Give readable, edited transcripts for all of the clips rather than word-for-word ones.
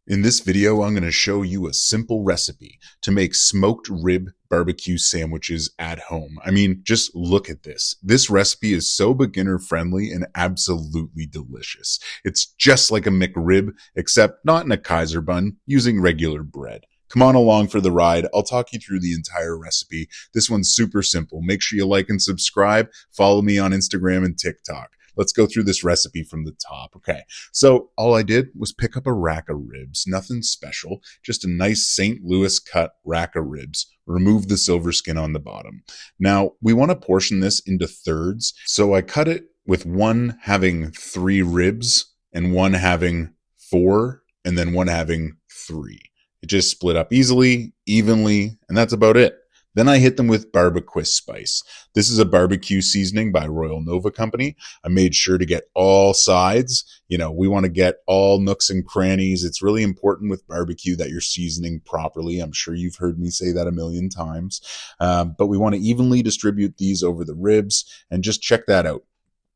In this video, I'm going to show you a simple recipe to make smoked rib barbecue sandwiches at home. I mean, just look at this. This recipe is so beginner friendly and absolutely delicious. It's just like a McRib, except not in a Kaiser bun, using regular bread. Come on along for the ride. I'll talk you through the entire recipe. This one's super simple. Make sure you like and subscribe. Follow me on Instagram and TikTok. Let's go through this recipe from the top. Okay, so all I did was pick up a rack of ribs. Nothing special, just a nice St. Louis cut rack of ribs. Remove the silver skin on the bottom. Now, we want to portion this into thirds, so I cut it with one having 3 ribs and one having 4 and then one having 3. It just split up easily, evenly, and that's about it. Then I hit them with barbecue spice. This is a barbecue seasoning by Royal Nova Company. I made sure to get all sides. We want to get all nooks and crannies. It's really important with barbecue that you're seasoning properly. I'm sure you've heard me say that a million times. But we want to evenly distribute these over the ribs, and just check that out.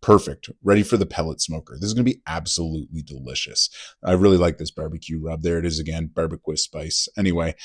Perfect. Ready for the pellet smoker. This is going to be absolutely delicious. I really like this barbecue rub. There it is again, barbecue spice. Anyway,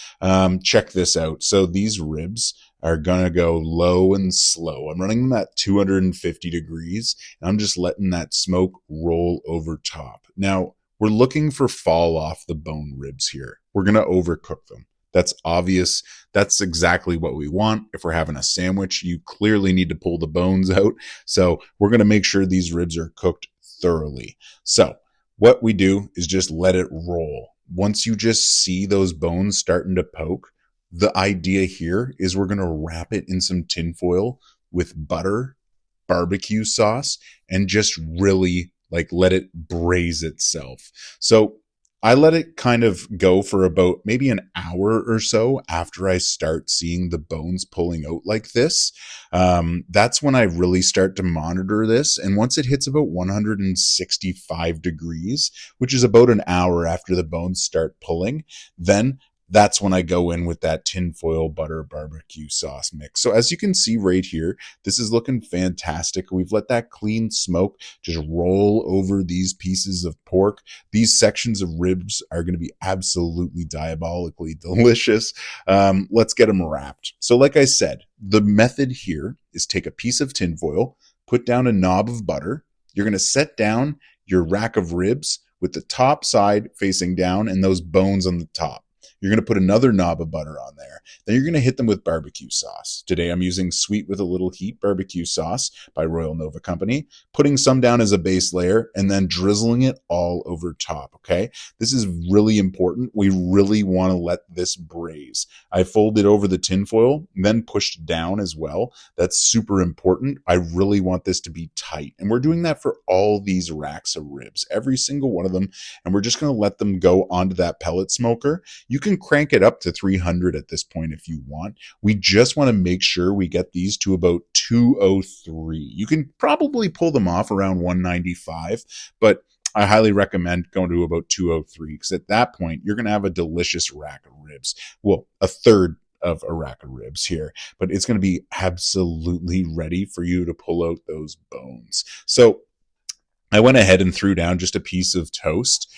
check this out. So these ribs are going to go low and slow. I'm running them at 250 degrees, and I'm just letting that smoke roll over top. Now, we're looking for fall off the bone ribs here. We're going to overcook them. That's obvious. That's exactly what we want. If we're having a sandwich, you clearly need to pull the bones out. So we're going to make sure these ribs are cooked thoroughly. So what we do is just let it roll. Once you just see those bones starting to poke, the idea here is we're going to wrap it in some tinfoil with butter, barbecue sauce, and just really let it braise itself. So I let it kind of go for about maybe an hour or so after I start seeing the bones pulling out like this. That's when I really start to monitor this. And once it hits about 165 degrees, which is about an hour after the bones start pulling, then that's when I go in with that tinfoil butter barbecue sauce mix. So as you can see right here, this is looking fantastic. We've let that clean smoke just roll over these pieces of pork. These sections of ribs are going to be absolutely diabolically delicious. Let's get them wrapped. So like I said, the method here is take a piece of tinfoil, put down a knob of butter. You're going to set down your rack of ribs with the top side facing down and those bones on the top. You're going to put another knob of butter on there. Then you're going to hit them with barbecue sauce. Today I'm using Sweet with a Little Heat barbecue sauce by Royal Nova Company, putting some down as a base layer and then drizzling it all over top, okay? This is really important. We really want to let this braise. I folded over the tinfoil, then pushed down as well. That's super important. I really want this to be tight. And we're doing that for all these racks of ribs, every single one of them. And we're just going to let them go onto that pellet smoker. You can crank it up to 300 at this point if you want. We just want to make sure we get these to about 203. You can probably pull them off around 195, but I highly recommend going to about 203 because at that point, you're going to have a delicious rack of ribs. Well, a third of a rack of ribs here, but it's going to be absolutely ready for you to pull out those bones. So I went ahead and threw down just a piece of toast.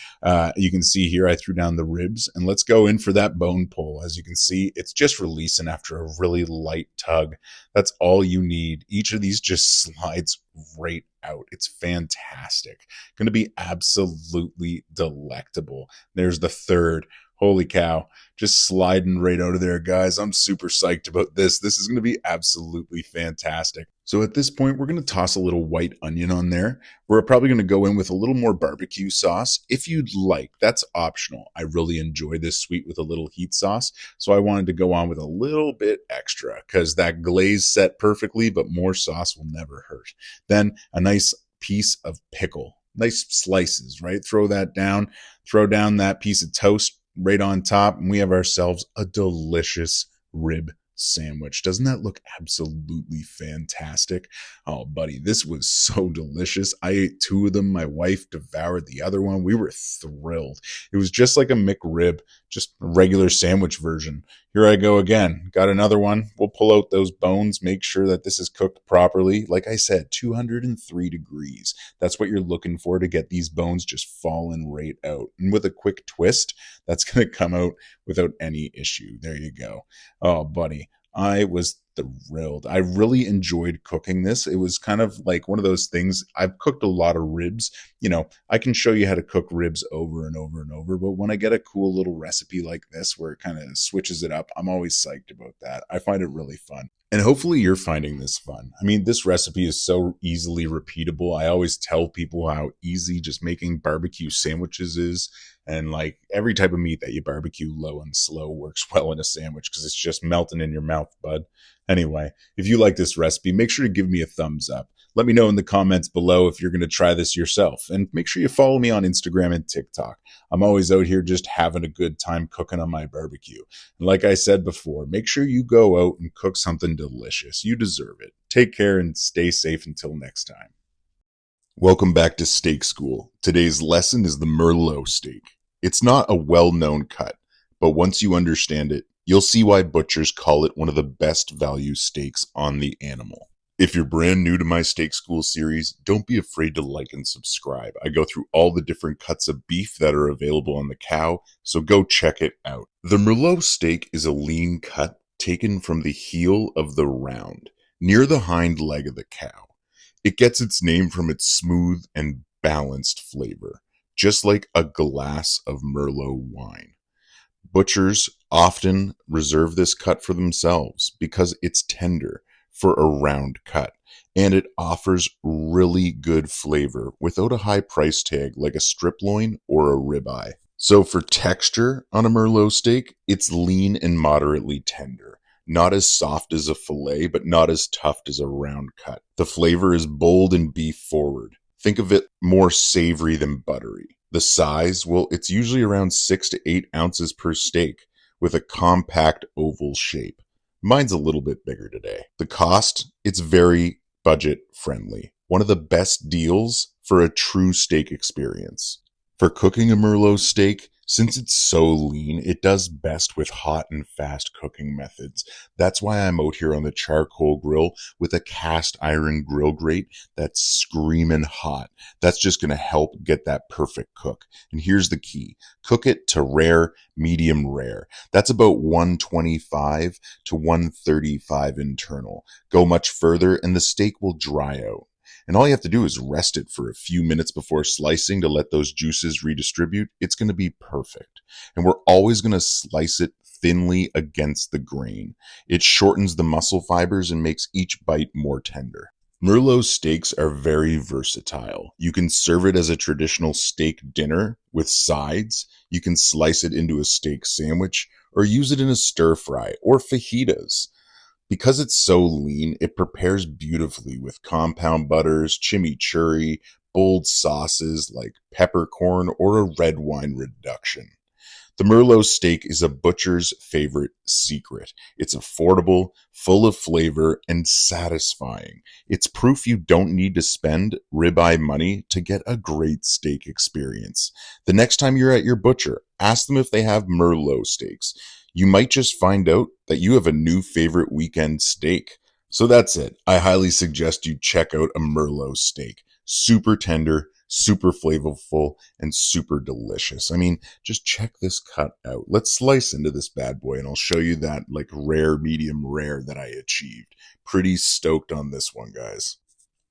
You can see here I threw down the ribs, and let's go in for that bone pull. As you can see, it's just releasing after a really light tug. That's all you need. Each of these just slides right out. It's fantastic. Going to be absolutely delectable. There's the third. Holy cow, just sliding right out of there, guys. I'm super psyched about this. This is going to be absolutely fantastic. So at this point, we're going to toss a little white onion on there. We're probably going to go in with a little more barbecue sauce if you'd like. That's optional. I really enjoy this Sweet with a Little Heat sauce, so I wanted to go on with a little bit extra because that glaze set perfectly, but more sauce will never hurt. Then a nice piece of pickle. Nice slices, right? Throw that down. Throw down that piece of toast right on top, and we have ourselves a delicious rib sandwich. Doesn't that look absolutely fantastic? Oh, buddy, this was so delicious. I ate two of them. My wife devoured the other one. We were thrilled. It was just like a McRib, just a regular sandwich version. Here I go again. Got another one. We'll pull out those bones, make sure that this is cooked properly. Like I said, 203 degrees. That's what you're looking for to get these bones just falling right out. And with a quick twist, that's going to come out without any issue. There you go. Oh, buddy, I was thrilled. I really enjoyed cooking this. It was kind of like one of those things. I've cooked a lot of ribs. I can show you how to cook ribs over and over and over, but when I get a cool little recipe like this where it kind of switches it up, I'm always psyched about that. I find it really fun. And hopefully you're finding this fun. I mean, this recipe is so easily repeatable. I always tell people how easy just making barbecue sandwiches is. And like every type of meat that you barbecue low and slow works well in a sandwich because it's just melting in your mouth, bud. Anyway, if you like this recipe, make sure to give me a thumbs up. Let me know in the comments below if you're going to try this yourself. And make sure you follow me on Instagram and TikTok. I'm always out here just having a good time cooking on my barbecue. And like I said before, make sure you go out and cook something delicious. You deserve it. Take care and stay safe until next time. Welcome back to Steak School. Today's lesson is the Merlot steak. It's not a well-known cut, but once you understand it, you'll see why butchers call it one of the best value steaks on the animal. If you're brand new to my Steak School series, don't be afraid to like and subscribe. I go through all the different cuts of beef that are available on the cow, so go check it out. The Merlot steak is a lean cut taken from the heel of the round, near the hind leg of the cow. It gets its name from its smooth and balanced flavor, just like a glass of Merlot wine. Butchers often reserve this cut for themselves because it's tender for a round cut, and it offers really good flavor without a high price tag like a strip loin or a ribeye. So for texture on a Merlot steak, it's lean and moderately tender. Not as soft as a fillet, but not as tough as a round cut. The flavor is bold and beef forward. Think of it more savory than buttery. The size, well, it's usually around 6 to 8 ounces per steak with a compact oval shape. Mine's a little bit bigger today. The cost, it's very budget friendly. One of the best deals for a true steak experience. For cooking a Merlot steak, since it's so lean, it does best with hot and fast cooking methods. That's why I'm out here on the charcoal grill with a cast iron grill grate that's screaming hot. That's just going to help get that perfect cook. And here's the key. Cook it to rare, medium rare. That's about 125 to 135 internal. Go much further and the steak will dry out. And all you have to do is rest it for a few minutes before slicing to let those juices redistribute. It's going to be perfect. And we're always going to slice it thinly against the grain. It shortens the muscle fibers and makes each bite more tender. Merlot steaks are very versatile. You can serve it as a traditional steak dinner with sides. You can slice it into a steak sandwich or use it in a stir fry or fajitas. Because it's so lean, it prepares beautifully with compound butters, chimichurri, bold sauces like peppercorn, or a red wine reduction. The Merlot steak is a butcher's favorite secret. It's affordable, full of flavor, and satisfying. It's proof you don't need to spend ribeye money to get a great steak experience. The next time you're at your butcher, ask them if they have Merlot steaks. You might just find out that you have a new favorite weekend steak. So that's it. I highly suggest you check out a Merlot steak. Super tender, super flavorful, and super delicious. I mean, just check this cut out. Let's slice into this bad boy and I'll show you that like rare, medium rare that I achieved. Pretty stoked on this one, guys.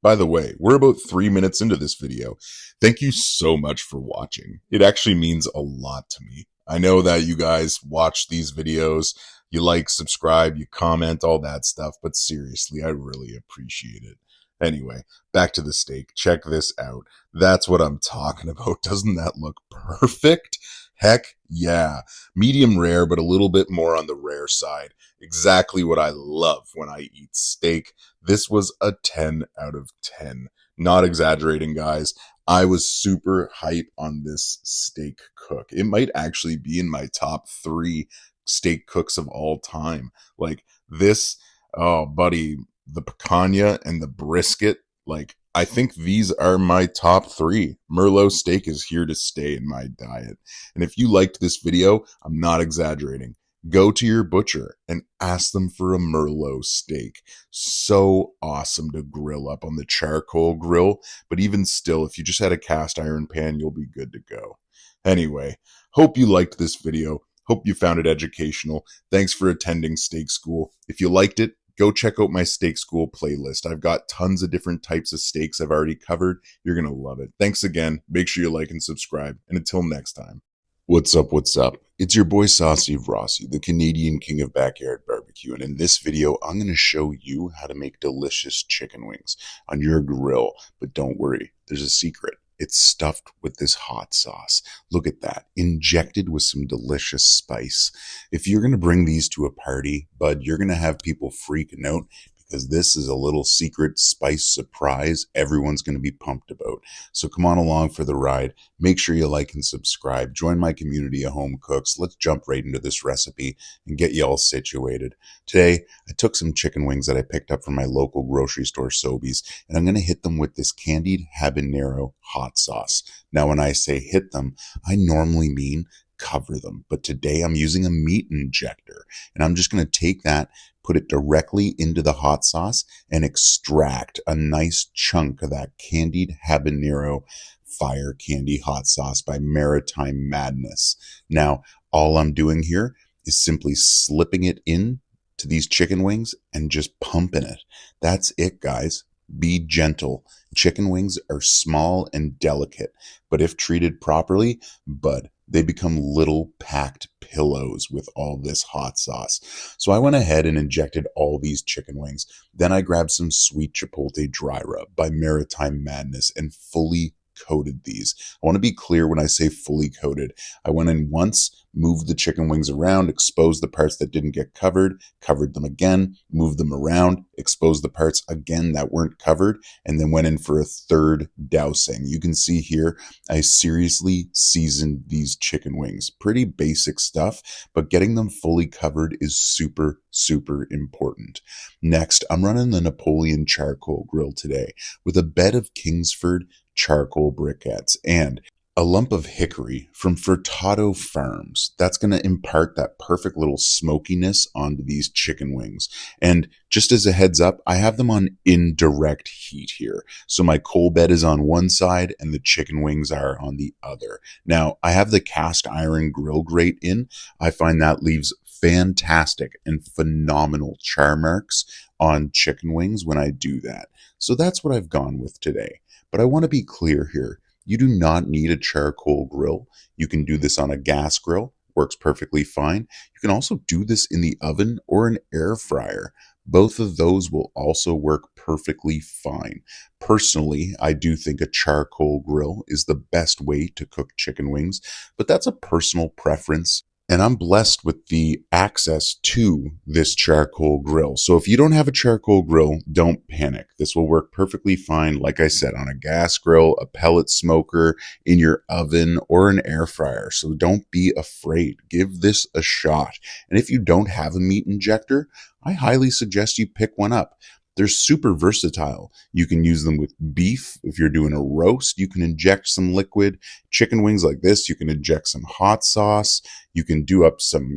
By the way, we're about 3 minutes into this video. Thank you so much for watching. It actually means a lot to me. I know that you guys watch these videos, you like, subscribe, you comment, all that stuff, but seriously, I really appreciate it. Anyway, back to the steak. Check this out. That's what I'm talking about. Doesn't that look perfect? Heck yeah. Medium rare, but a little bit more on the rare side. Exactly what I love when I eat steak. This was a 10 out of 10. Not exaggerating, guys. I was super hype on this steak cook. It might actually be in my top 3 steak cooks of all time. Like this, oh, buddy, the picanha and the brisket. Like, I think these are my top 3. Merlot steak is here to stay in my diet. And if you liked this video, I'm not exaggerating. Go to your butcher and ask them for a Merlot steak. So awesome to grill up on the charcoal grill. But even still, if you just had a cast iron pan, you'll be good to go. Anyway, hope you liked this video. Hope you found it educational. Thanks for attending steak school. If you liked it, go check out my steak school playlist. I've got tons of different types of steaks I've already covered. You're going to love it. Thanks again. Make sure you like and subscribe. And until next time. What's up, what's up? It's your boy Saucy Rossi, the Canadian king of backyard barbecue, and in this video, I'm going to show you how to make delicious chicken wings on your grill. But don't worry, there's a secret. It's stuffed with this hot sauce. Look at that, injected with some delicious spice. If you're going to bring these to a party, bud, you're going to have people freaking out, because this is a little secret spice surprise everyone's going to be pumped about. So come on along for the ride. Make sure you like and subscribe. Join my community of home cooks. Let's jump right into this recipe and get you all situated. Today, I took some chicken wings that I picked up from my local grocery store, Sobeys, and I'm going to hit them with this candied habanero hot sauce. Now, when I say hit them, I normally mean cover them. But today I'm using a meat injector, and I'm just going to take that, put it directly into the hot sauce, and extract a nice chunk of that candied habanero fire candy hot sauce by Maritime Madness. Now, all I'm doing here is simply slipping it in to these chicken wings and just pumping it. That's it, guys. Be gentle. Chicken wings are small and delicate, but if treated properly, bud, they become little packed pillows with all this hot sauce. So I went ahead and injected all these chicken wings. Then I grabbed some Sweet Chipotle Dry Rub by Maritime Madness and fully coated these. I want to be clear when I say fully coated. I went in once, moved the chicken wings around, exposed the parts that didn't get covered, covered them again, moved them around, exposed the parts again that weren't covered, and then went in for a third dousing. You can see here, I seriously seasoned these chicken wings. Pretty basic stuff, but getting them fully covered is super, super important. Next, I'm running the Napoleon charcoal grill today with a bed of Kingsford charcoal briquettes and a lump of hickory from Furtado Farms. That's going to impart that perfect little smokiness onto these chicken wings. And just as a heads up, I have them on indirect heat here. So my coal bed is on one side and the chicken wings are on the other. Now, I have the cast iron grill grate in. I find that leaves fantastic and phenomenal char marks on chicken wings when I do that. So that's what I've gone with today. But I want to be clear here. You do not need a charcoal grill. You can do this on a gas grill. Works perfectly fine. You can also do this in the oven or an air fryer. Both of those will also work perfectly fine. Personally, I do think a charcoal grill is the best way to cook chicken wings, but that's a personal preference. And I'm blessed with the access to this charcoal grill. So if you don't have a charcoal grill, don't panic. This will work perfectly fine, like I said, on a gas grill, a pellet smoker, in your oven, or an air fryer. So don't be afraid. Give this a shot. And if you don't have a meat injector, I highly suggest you pick one up. They're super versatile. You can use them with beef. If you're doing a roast, you can inject some liquid. Chicken wings like this, you can inject some hot sauce. You can do up some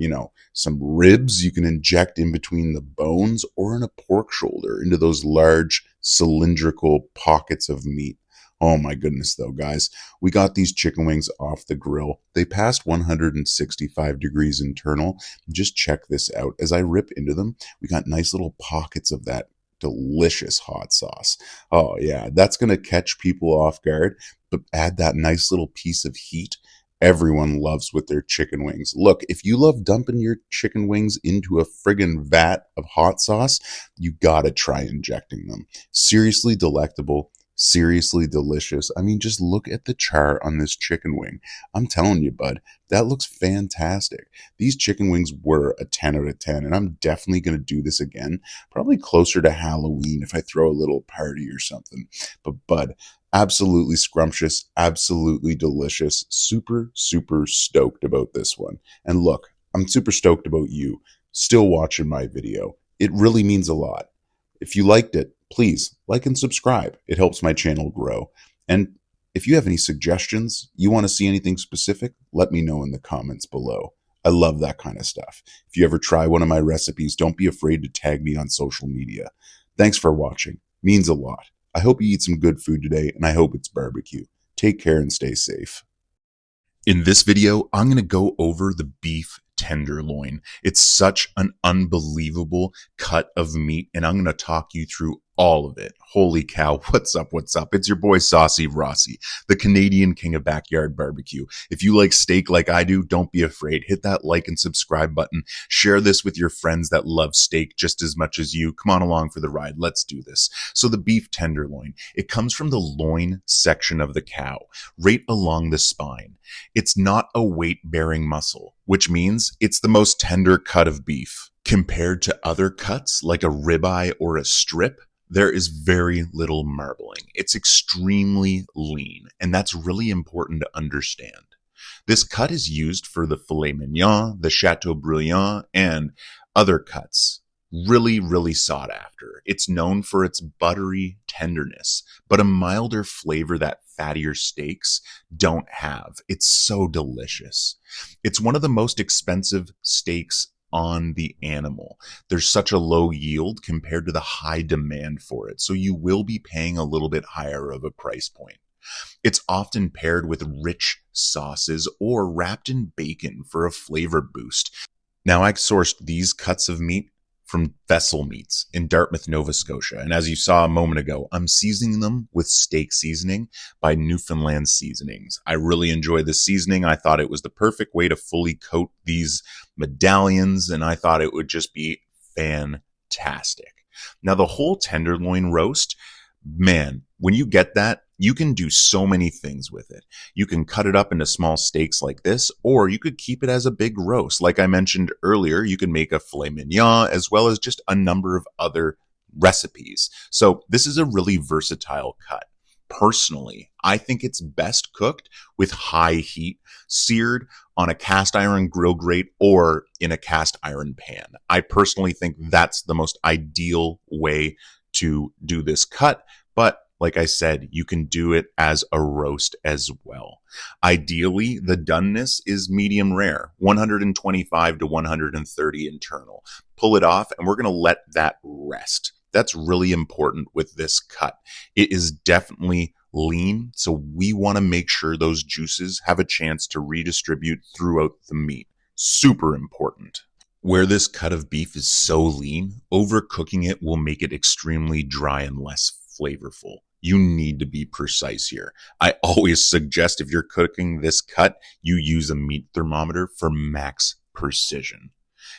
ribs you can inject in between the bones, or in a pork shoulder into those large cylindrical pockets of meat. Oh my goodness though, guys. We got these chicken wings off the grill. They passed 165 degrees internal. Just check this out. As I rip into them, we got nice little pockets of that delicious hot sauce. Oh yeah, that's going to catch people off guard, but add that nice little piece of heat everyone loves with their chicken wings. Look, if you love dumping your chicken wings into a friggin' vat of hot sauce, you gotta try injecting them. Seriously delectable, Seriously delicious. I mean, just look at the char on this chicken wing. I'm telling you, bud, that looks fantastic. These chicken wings were a 10 out of 10, and I'm definitely going to do this again, probably closer to Halloween if I throw a little party or something. But, bud, absolutely scrumptious, absolutely delicious. Super, super stoked about this one. And look, I'm super stoked about you still watching my video. It really means a lot. If you liked it, please like and subscribe. It helps my channel grow. And if you have any suggestions, you want to see anything specific, let me know in the comments below. I love that kind of stuff. If you ever try one of my recipes, don't be afraid to tag me on social media. Thanks for watching. Means a lot. I hope you eat some good food today, and I hope it's barbecue. Take care and stay safe. In this video, I'm going to go over the beef tenderloin. It's such an unbelievable cut of meat, and I'm going to talk you through all of it. Holy cow, what's up, what's up? It's your boy Saucy Rossi, the Canadian king of backyard barbecue. If you like steak like I do, don't be afraid. Hit that like and subscribe button. Share this with your friends that love steak just as much as you. Come on along for the ride. Let's do this. So the beef tenderloin, it comes from the loin section of the cow, right along the spine. It's not a weight-bearing muscle, which means it's the most tender cut of beef. Compared to other cuts like a ribeye or a strip, there is very little marbling. It's extremely lean, and that's really important to understand. This cut is used for the filet mignon, the chateaubriand, and other cuts. Really, really sought after. It's known for its buttery tenderness, but a milder flavor that fattier steaks don't have. It's so delicious. It's one of the most expensive steaks on the animal. There's such a low yield compared to the high demand for it, so you will be paying a little bit higher of a price point. It's often paired with rich sauces or wrapped in bacon for a flavor boost. Now, I sourced these cuts of meat from Vessel Meats in Dartmouth, Nova Scotia. And as you saw a moment ago, I'm seasoning them with steak seasoning by Newfoundland Seasonings. I really enjoy the seasoning. I thought it was the perfect way to fully coat these medallions, and I thought it would just be fantastic. Now, the whole tenderloin roast, man, when you get that, you can do so many things with it. You can cut it up into small steaks like this, or you could keep it as a big roast. Like I mentioned earlier, you can make a filet mignon as well as just a number of other recipes. So this is a really versatile cut. Personally, I think it's best cooked with high heat, seared on a cast iron grill grate or in a cast iron pan. I personally think that's the most ideal way to do this cut, but like I said, you can do it as a roast as well. Ideally, the doneness is medium rare, 125 to 130 internal. Pull it off, and we're going to let that rest. That's really important with this cut. It is definitely lean, so we want to make sure those juices have a chance to redistribute throughout the meat. Super important. Where this cut of beef is so lean, overcooking it will make it extremely dry and less flavorful. You need to be precise here. I always suggest if you're cooking this cut, you use a meat thermometer for max precision.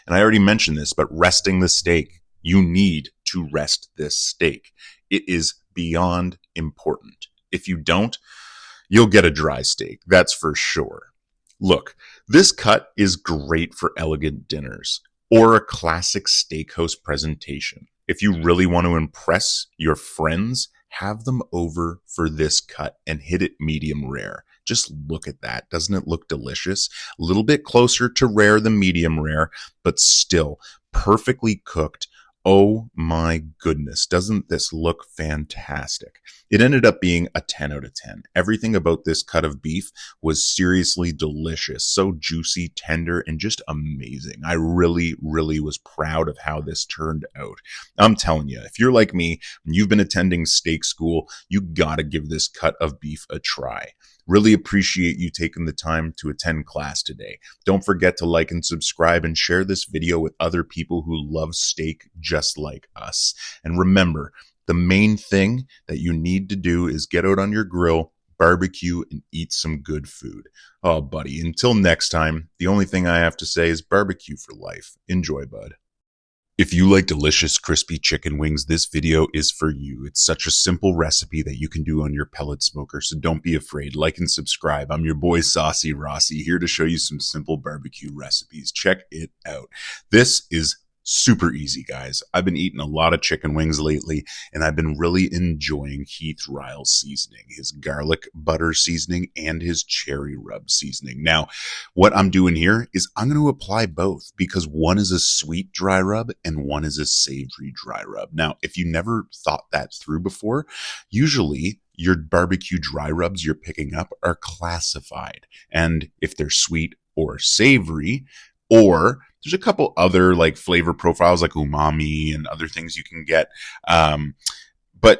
And I already mentioned this, but resting the steak, you need to rest this steak. It is beyond important. If you don't, you'll get a dry steak, that's for sure. Look, this cut is great for elegant dinners or a classic steakhouse presentation. If you really want to impress your friends, have them over for this cut and hit it medium rare. Just look at that. Doesn't it look delicious? A little bit closer to rare than medium rare, but still perfectly cooked. Oh my goodness, doesn't this look fantastic? It ended up being a 10 out of 10. Everything about this cut of beef was seriously delicious, so juicy, tender, and just amazing. I really, really was proud of how this turned out. I'm telling you, if you're like me and you've been attending steak school, you gotta give this cut of beef a try. Really appreciate you taking the time to attend class today. Don't forget to like and subscribe and share this video with other people who love steak just like us. And remember, the main thing that you need to do is get out on your grill, barbecue, and eat some good food. Oh, buddy, until next time, the only thing I have to say is barbecue for life. Enjoy, bud. If you like delicious crispy chicken wings, this video is for you. It's such a simple recipe that you can do on your pellet smoker, so don't be afraid. Like and subscribe. I'm your boy Saucy Rossi, here to show you some simple barbecue recipes. Check it out. This is super easy, guys. I've been eating a lot of chicken wings lately, and I've been really enjoying Heath Ryle's seasoning, his garlic butter seasoning and his cherry rub seasoning. Now, what I'm doing here is I'm going to apply both because one is a sweet dry rub and one is a savory dry rub. Now, if you never thought that through before, usually your barbecue dry rubs you're picking up are classified. And if they're sweet or savory, or there's a couple other like flavor profiles like umami and other things you can get. But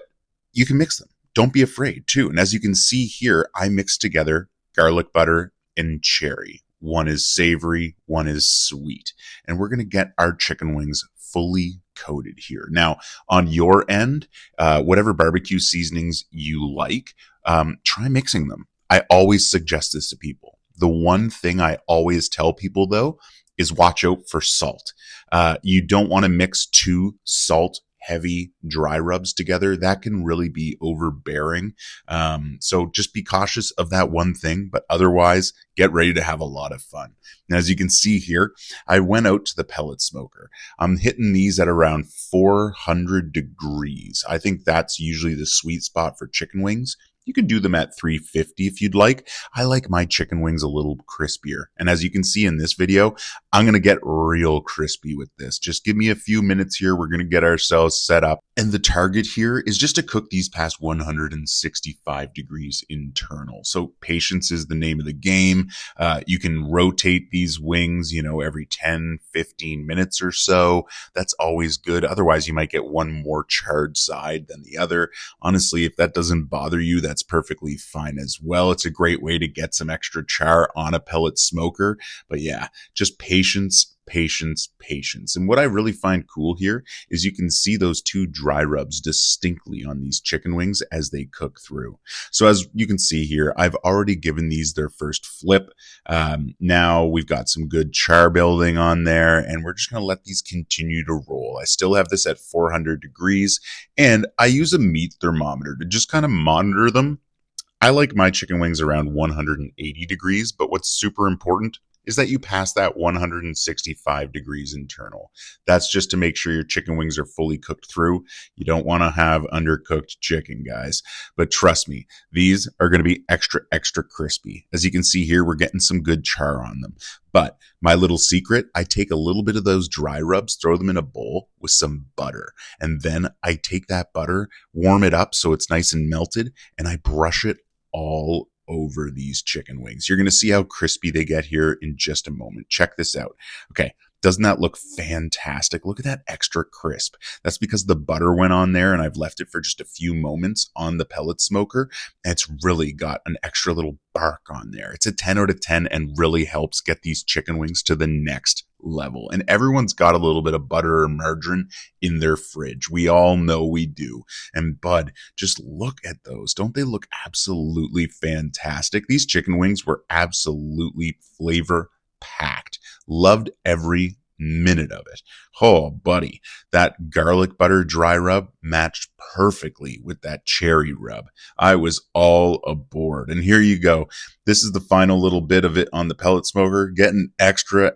you can mix them. Don't be afraid too. And as you can see here, I mixed together garlic butter and cherry. One is savory, one is sweet. And we're going to get our chicken wings fully coated here. Now, on your end, whatever barbecue seasonings you like, try mixing them. I always suggest this to people. The one thing I always tell people, though, is watch out for salt. You don't want to mix two salt-heavy dry rubs together. That can really be overbearing. So just be cautious of that one thing, but otherwise, get ready to have a lot of fun. And as you can see here, I went out to the pellet smoker. I'm hitting these at around 400 degrees. I think that's usually the sweet spot for chicken wings. You can do them at 350 if you'd like. I like my chicken wings a little crispier. And as you can see in this video, I'm going to get real crispy with this. Just give me a few minutes here. We're going to get ourselves set up. And the target here is just to cook these past 165 degrees internal. So patience is the name of the game. You can rotate these wings, every 10, 15 minutes or so. That's always good. Otherwise, you might get one more charred side than the other. Honestly, if that doesn't bother you, that's perfectly fine as well. It's a great way to get some extra char on a pellet smoker. But yeah, just patience. And what I really find cool here is you can see those two dry rubs distinctly on these chicken wings as they cook through. So as you can see here, I've already given these their first flip. Now we've got some good char building on there, and we're just going to let these continue to roll. I still have this at 400 degrees, and I use a meat thermometer to just kind of monitor them. I like my chicken wings around 180 degrees, but what's super important is that you pass that 165 degrees internal. That's just to make sure your chicken wings are fully cooked through. You don't want to have undercooked chicken, guys. But trust me, these are going to be extra crispy. As you can see here, we're getting some good char on them. But my little secret, I take a little bit of those dry rubs, throw them in a bowl with some butter. And then I take that butter, warm it up so it's nice and melted, and I brush it all over these chicken wings. You're going to see how crispy they get here in just a moment. Check this out. Okay. Doesn't that look fantastic? Look at that extra crisp. That's because the butter went on there and I've left it for just a few moments on the pellet smoker. And it's really got an extra little bark on there. It's a 10 out of 10 and really helps get these chicken wings to the next level. And everyone's got a little bit of butter or margarine in their fridge. We all know we do. And Bud, just look at those. Don't they look absolutely fantastic? These chicken wings were absolutely flavor packed. Loved every minute of it. Oh, buddy, that garlic butter dry rub matched perfectly with that cherry rub. I was all aboard. And here you go. This is the final little bit of it on the pellet smoker, getting extra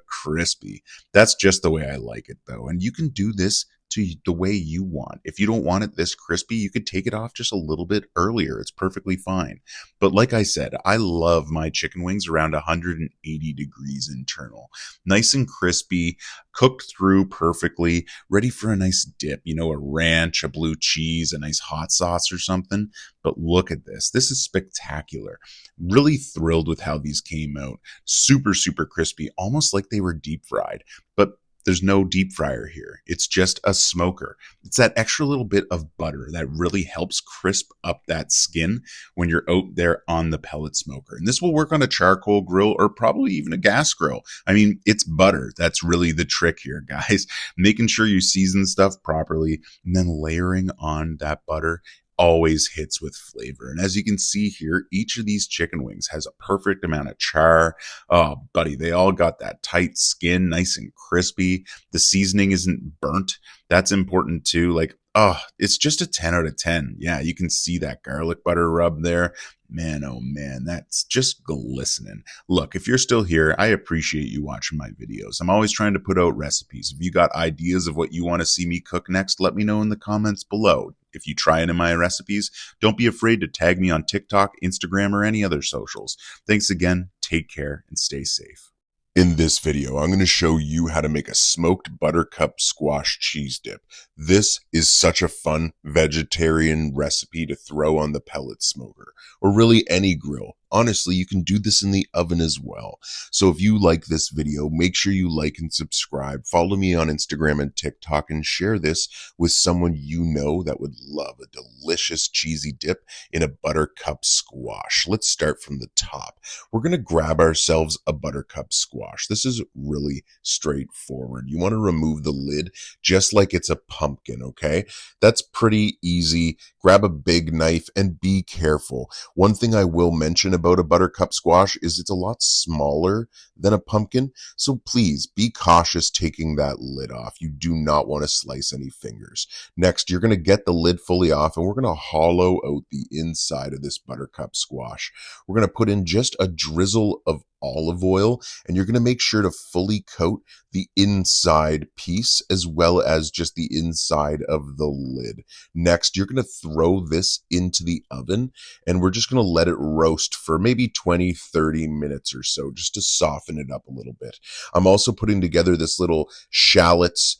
crispy. That's just the way I like it, though. And you can do this to the way you want. If you don't want it this crispy, you could take it off just a little bit earlier. It's perfectly fine. But like I said, I love my chicken wings around 180 degrees internal. Nice and crispy, cooked through perfectly, ready for a nice dip, a ranch, a blue cheese, a nice hot sauce or something. But look at this. This is spectacular. Really thrilled with how these came out. Super crispy, almost like they were deep fried. But there's no deep fryer here. It's just a smoker. It's that extra little bit of butter that really helps crisp up that skin when you're out there on the pellet smoker. And this will work on a charcoal grill or probably even a gas grill. I mean, it's butter. That's really the trick here, guys. Making sure you season stuff properly and then layering on that butter always hits with flavor. And as you can see here, each of these chicken wings has a perfect amount of char. Oh, buddy, they all got that tight skin, nice and crispy. The seasoning isn't burnt. That's important too. Like, oh, it's just a 10 out of 10. Yeah, you can see that garlic butter rub there. Man, oh man, that's just glistening. Look, if you're still here, I appreciate you watching my videos. I'm always trying to put out recipes. If you got ideas of what you want to see me cook next, let me know in the comments below. If you try any of my recipes, don't be afraid to tag me on TikTok, Instagram, or any other socials. Thanks again, take care, and stay safe. In this video, I'm going to show you how to make a smoked buttercup squash cheese dip. This is such a fun vegetarian recipe to throw on the pellet smoker, or really any grill. Honestly, you can do this in the oven as well. So if you like this video, make sure you like and subscribe. Follow me on Instagram and TikTok and share this with someone you know that would love a delicious cheesy dip in a buttercup squash. Let's start from the top. We're going to grab ourselves a buttercup squash. This is really straightforward. You want to remove the lid just like it's a pumpkin, okay? That's pretty easy. Grab a big knife and be careful. One thing I will mention about a buttercup squash is it's a lot smaller than a pumpkin, so please be cautious taking that lid off. You do not want to slice any fingers. Next, you're going to get the lid fully off, and we're going to hollow out the inside of this buttercup squash. We're going to put in just a drizzle of olive oil, and you're going to make sure to fully coat the inside piece as well as just the inside of the lid. Next, you're going to throw this into the oven, and we're just going to let it roast for maybe 20-30 minutes or so just to soften it up a little bit. I'm also putting together this little shallots,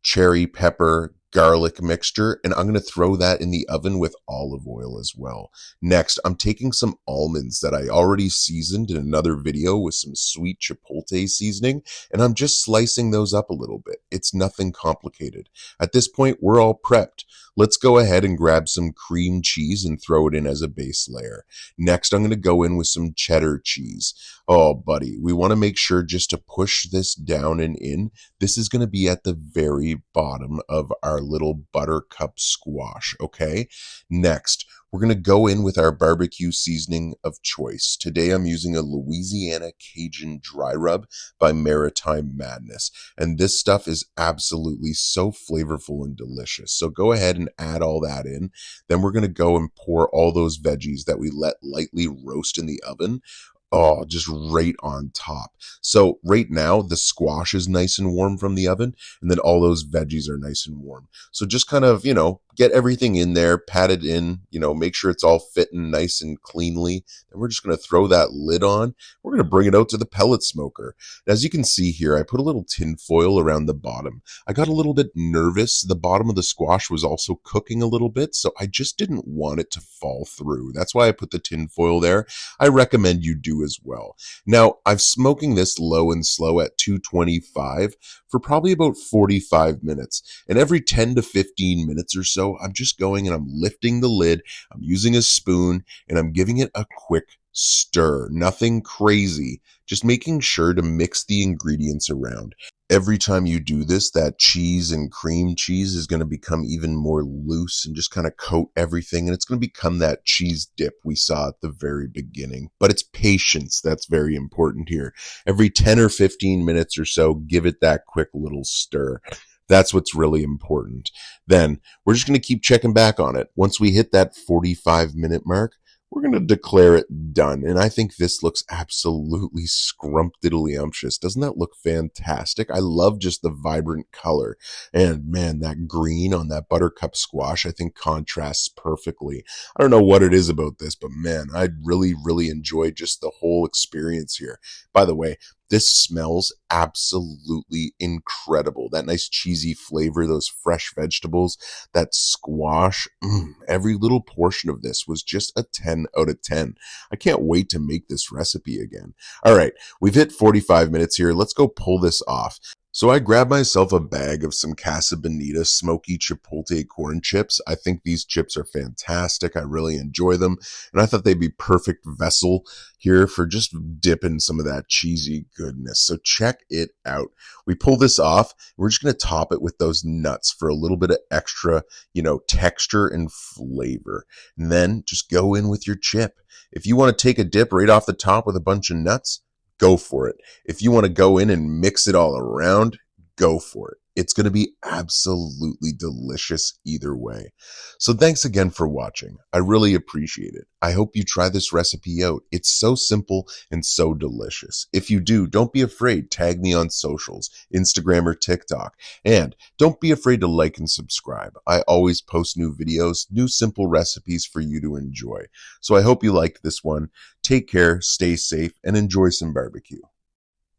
cherry pepper, garlic mixture, and I'm going to throw that in the oven with olive oil as well. Next, I'm taking some almonds that I already seasoned in another video with some sweet chipotle seasoning, and I'm just slicing those up a little bit. It's nothing complicated. At this point, we're all prepped. Let's go ahead and grab some cream cheese and throw it in as a base layer. Next, I'm going to go in with some cheddar cheese. Oh, buddy, we want to make sure just to push this down and in. This is going to be at the very bottom of our little buttercup squash, okay? Next, we're going to go in with our barbecue seasoning of choice. Today, I'm using a Louisiana Cajun dry rub by Maritime Madness. And this stuff is absolutely so flavorful and delicious. So go ahead and add all that in. Then we're going to go and pour all those veggies that we let lightly roast in the oven. Oh, just right on top. So right now, the squash is nice and warm from the oven, and then all those veggies are nice and warm. So just kind of, get everything in there, pat it in, make sure it's all fitting nice and cleanly. And we're just going to throw that lid on. We're going to bring it out to the pellet smoker. And as you can see here, I put a little tin foil around the bottom. I got a little bit nervous. The bottom of the squash was also cooking a little bit, so I just didn't want it to fall through. That's why I put the tin foil there. I recommend you do as well. Now, I'm smoking this low and slow at 225 for probably about 45 minutes. And every 10 to 15 minutes or so, I'm just going and I'm lifting the lid, I'm using a spoon, and I'm giving it a quick stir. Nothing crazy, just making sure to mix the ingredients around. Every time you do this, that cheese and cream cheese is going to become even more loose and just kind of coat everything. And it's going to become that cheese dip we saw at the very beginning. But it's patience that's very important here. Every 10 or 15 minutes or so, give it that quick little stir. That's what's really important. Then we're just going to keep checking back on it. Once we hit that 45-minute mark, we're going to declare it done. And I think this looks absolutely scrumptiddlyumptious. Doesn't that look fantastic? I love just the vibrant color. And man, that green on that buttercup squash, I think contrasts perfectly. I don't know what it is about this, but man, I really, really enjoyed just the whole experience here. By the way, this smells absolutely incredible. That nice cheesy flavor, those fresh vegetables, that squash. Every little portion of this was just a 10 out of 10. I can't wait to make this recipe again. All right, we've hit 45 minutes here. Let's go pull this off. So I grabbed myself a bag of some Casa Bonita smoky chipotle corn chips. I think these chips are fantastic. I really enjoy them. And I thought they'd be perfect vessel here for just dipping some of that cheesy goodness. So check it out. We pull this off. We're just going to top it with those nuts for a little bit of extra, texture and flavor. And then just go in with your chip. If you want to take a dip right off the top with a bunch of nuts, go for it. If you want to go in and mix it all around, go for it. It's going to be absolutely delicious either way. So thanks again for watching. I really appreciate it. I hope you try this recipe out. It's so simple and so delicious. If you do, don't be afraid. Tag me on socials, Instagram or TikTok. And don't be afraid to like and subscribe. I always post new videos, new simple recipes for you to enjoy. So I hope you liked this one. Take care, stay safe, and enjoy some barbecue.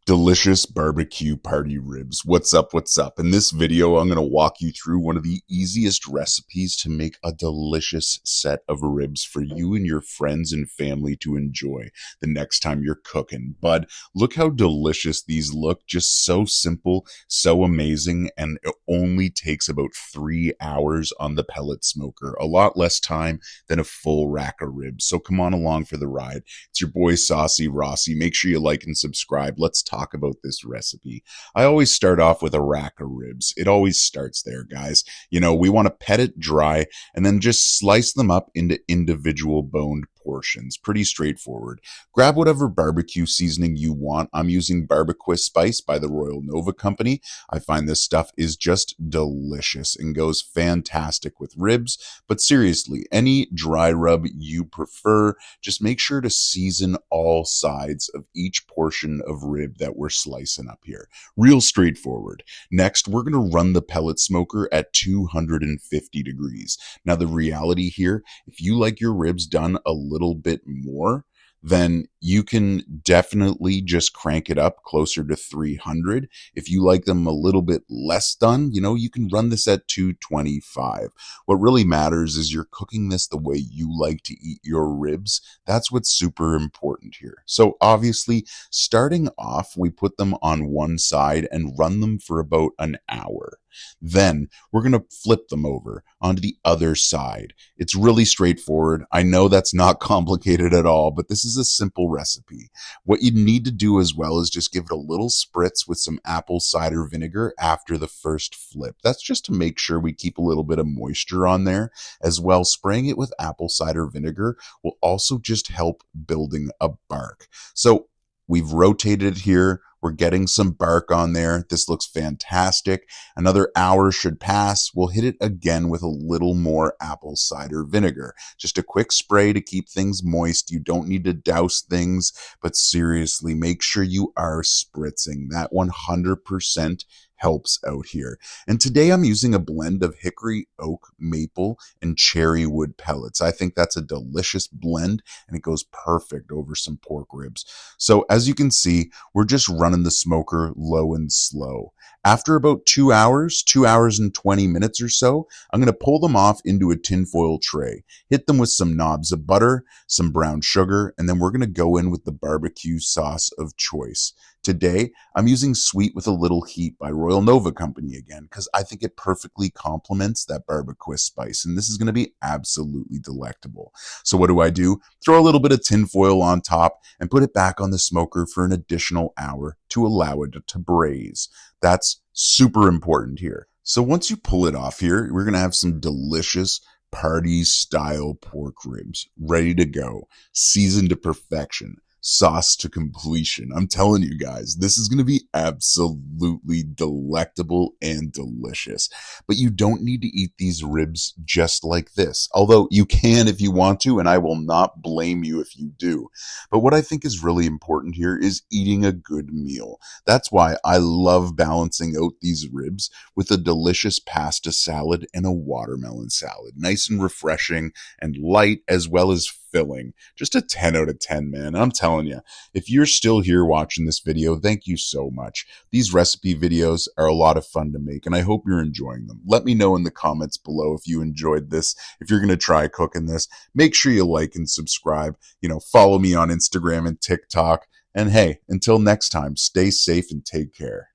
Delicious barbecue party ribs. What's up? What's up? In this video, I'm going to walk you through one of the easiest recipes to make a delicious set of ribs for you and your friends and family to enjoy the next time you're cooking. But look how delicious these look. Just so simple, so amazing, and it only takes about 3 hours on the pellet smoker. A lot less time than a full rack of ribs. So come on along for the ride. It's your boy Saucy Rossi. Make sure you like and subscribe. Let's talk about this recipe. I always start off with a rack of ribs. It always starts there, guys. We want to pet it dry and then just slice them up into individual boned portions. Pretty straightforward. Grab whatever barbecue seasoning you want. I'm using Barbecue Spice by the Royal Nova Company. I find this stuff is just delicious and goes fantastic with ribs. But seriously, any dry rub you prefer, just make sure to season all sides of each portion of rib that we're slicing up here. Real straightforward. Next, we're going to run the pellet smoker at 250 degrees. Now, the reality here, if you like your ribs done a little bit more, then you can definitely just crank it up closer to 300. If you like them a little bit less done, you can run this at 225. What really matters is you're cooking this the way you like to eat your ribs. That's what's super important here. So obviously, starting off, we put them on one side and run them for about an hour. Then we're going to flip them over onto the other side. It's really straightforward. I know that's not complicated at all, but this is a simple recipe. What you need to do as well is just give it a little spritz with some apple cider vinegar after the first flip. That's just to make sure we keep a little bit of moisture on there. As well, spraying it with apple cider vinegar will also just help building a bark. So we've rotated it here. We're getting some bark on there. This looks fantastic. Another hour should pass. We'll hit it again with a little more apple cider vinegar. Just a quick spray to keep things moist. You don't need to douse things, but seriously, make sure you are spritzing. That 100% helps out here. And today I'm using a blend of hickory, oak, maple, and cherry wood pellets. I think that's a delicious blend and it goes perfect over some pork ribs. So as you can see, we're just running the smoker low and slow. After about 2 hours, 2 hours and 20 minutes or so, I'm going to pull them off into a tinfoil tray, hit them with some knobs of butter, some brown sugar, and then we're going to go in with the barbecue sauce of choice. Today, I'm using Sweet with a Little Heat by Royal Nova Company again, because I think it perfectly complements that barbecue spice, and this is going to be absolutely delectable. So what do? Throw a little bit of tinfoil on top and put it back on the smoker for an additional hour to allow it to braise. That's super important here. So once you pull it off here, we're going to have some delicious party-style pork ribs ready to go, seasoned to perfection, sauce to completion. I'm telling you guys, this is going to be absolutely delectable and delicious. But you don't need to eat these ribs just like this, although you can if you want to, and I will not blame you if you do. But what I think is really important here is eating a good meal. That's why I love balancing out these ribs with a delicious pasta salad and a watermelon salad. Nice and refreshing and light, as well as filling. Just a 10 out of 10, man. I'm telling you, if you're still here watching this video, thank you so much. These recipe videos are a lot of fun to make, and I hope you're enjoying them. Let me know in the comments below if you enjoyed this. If you're going to try cooking this, make sure you like and subscribe. Follow me on Instagram and TikTok. And hey, until next time, stay safe and take care.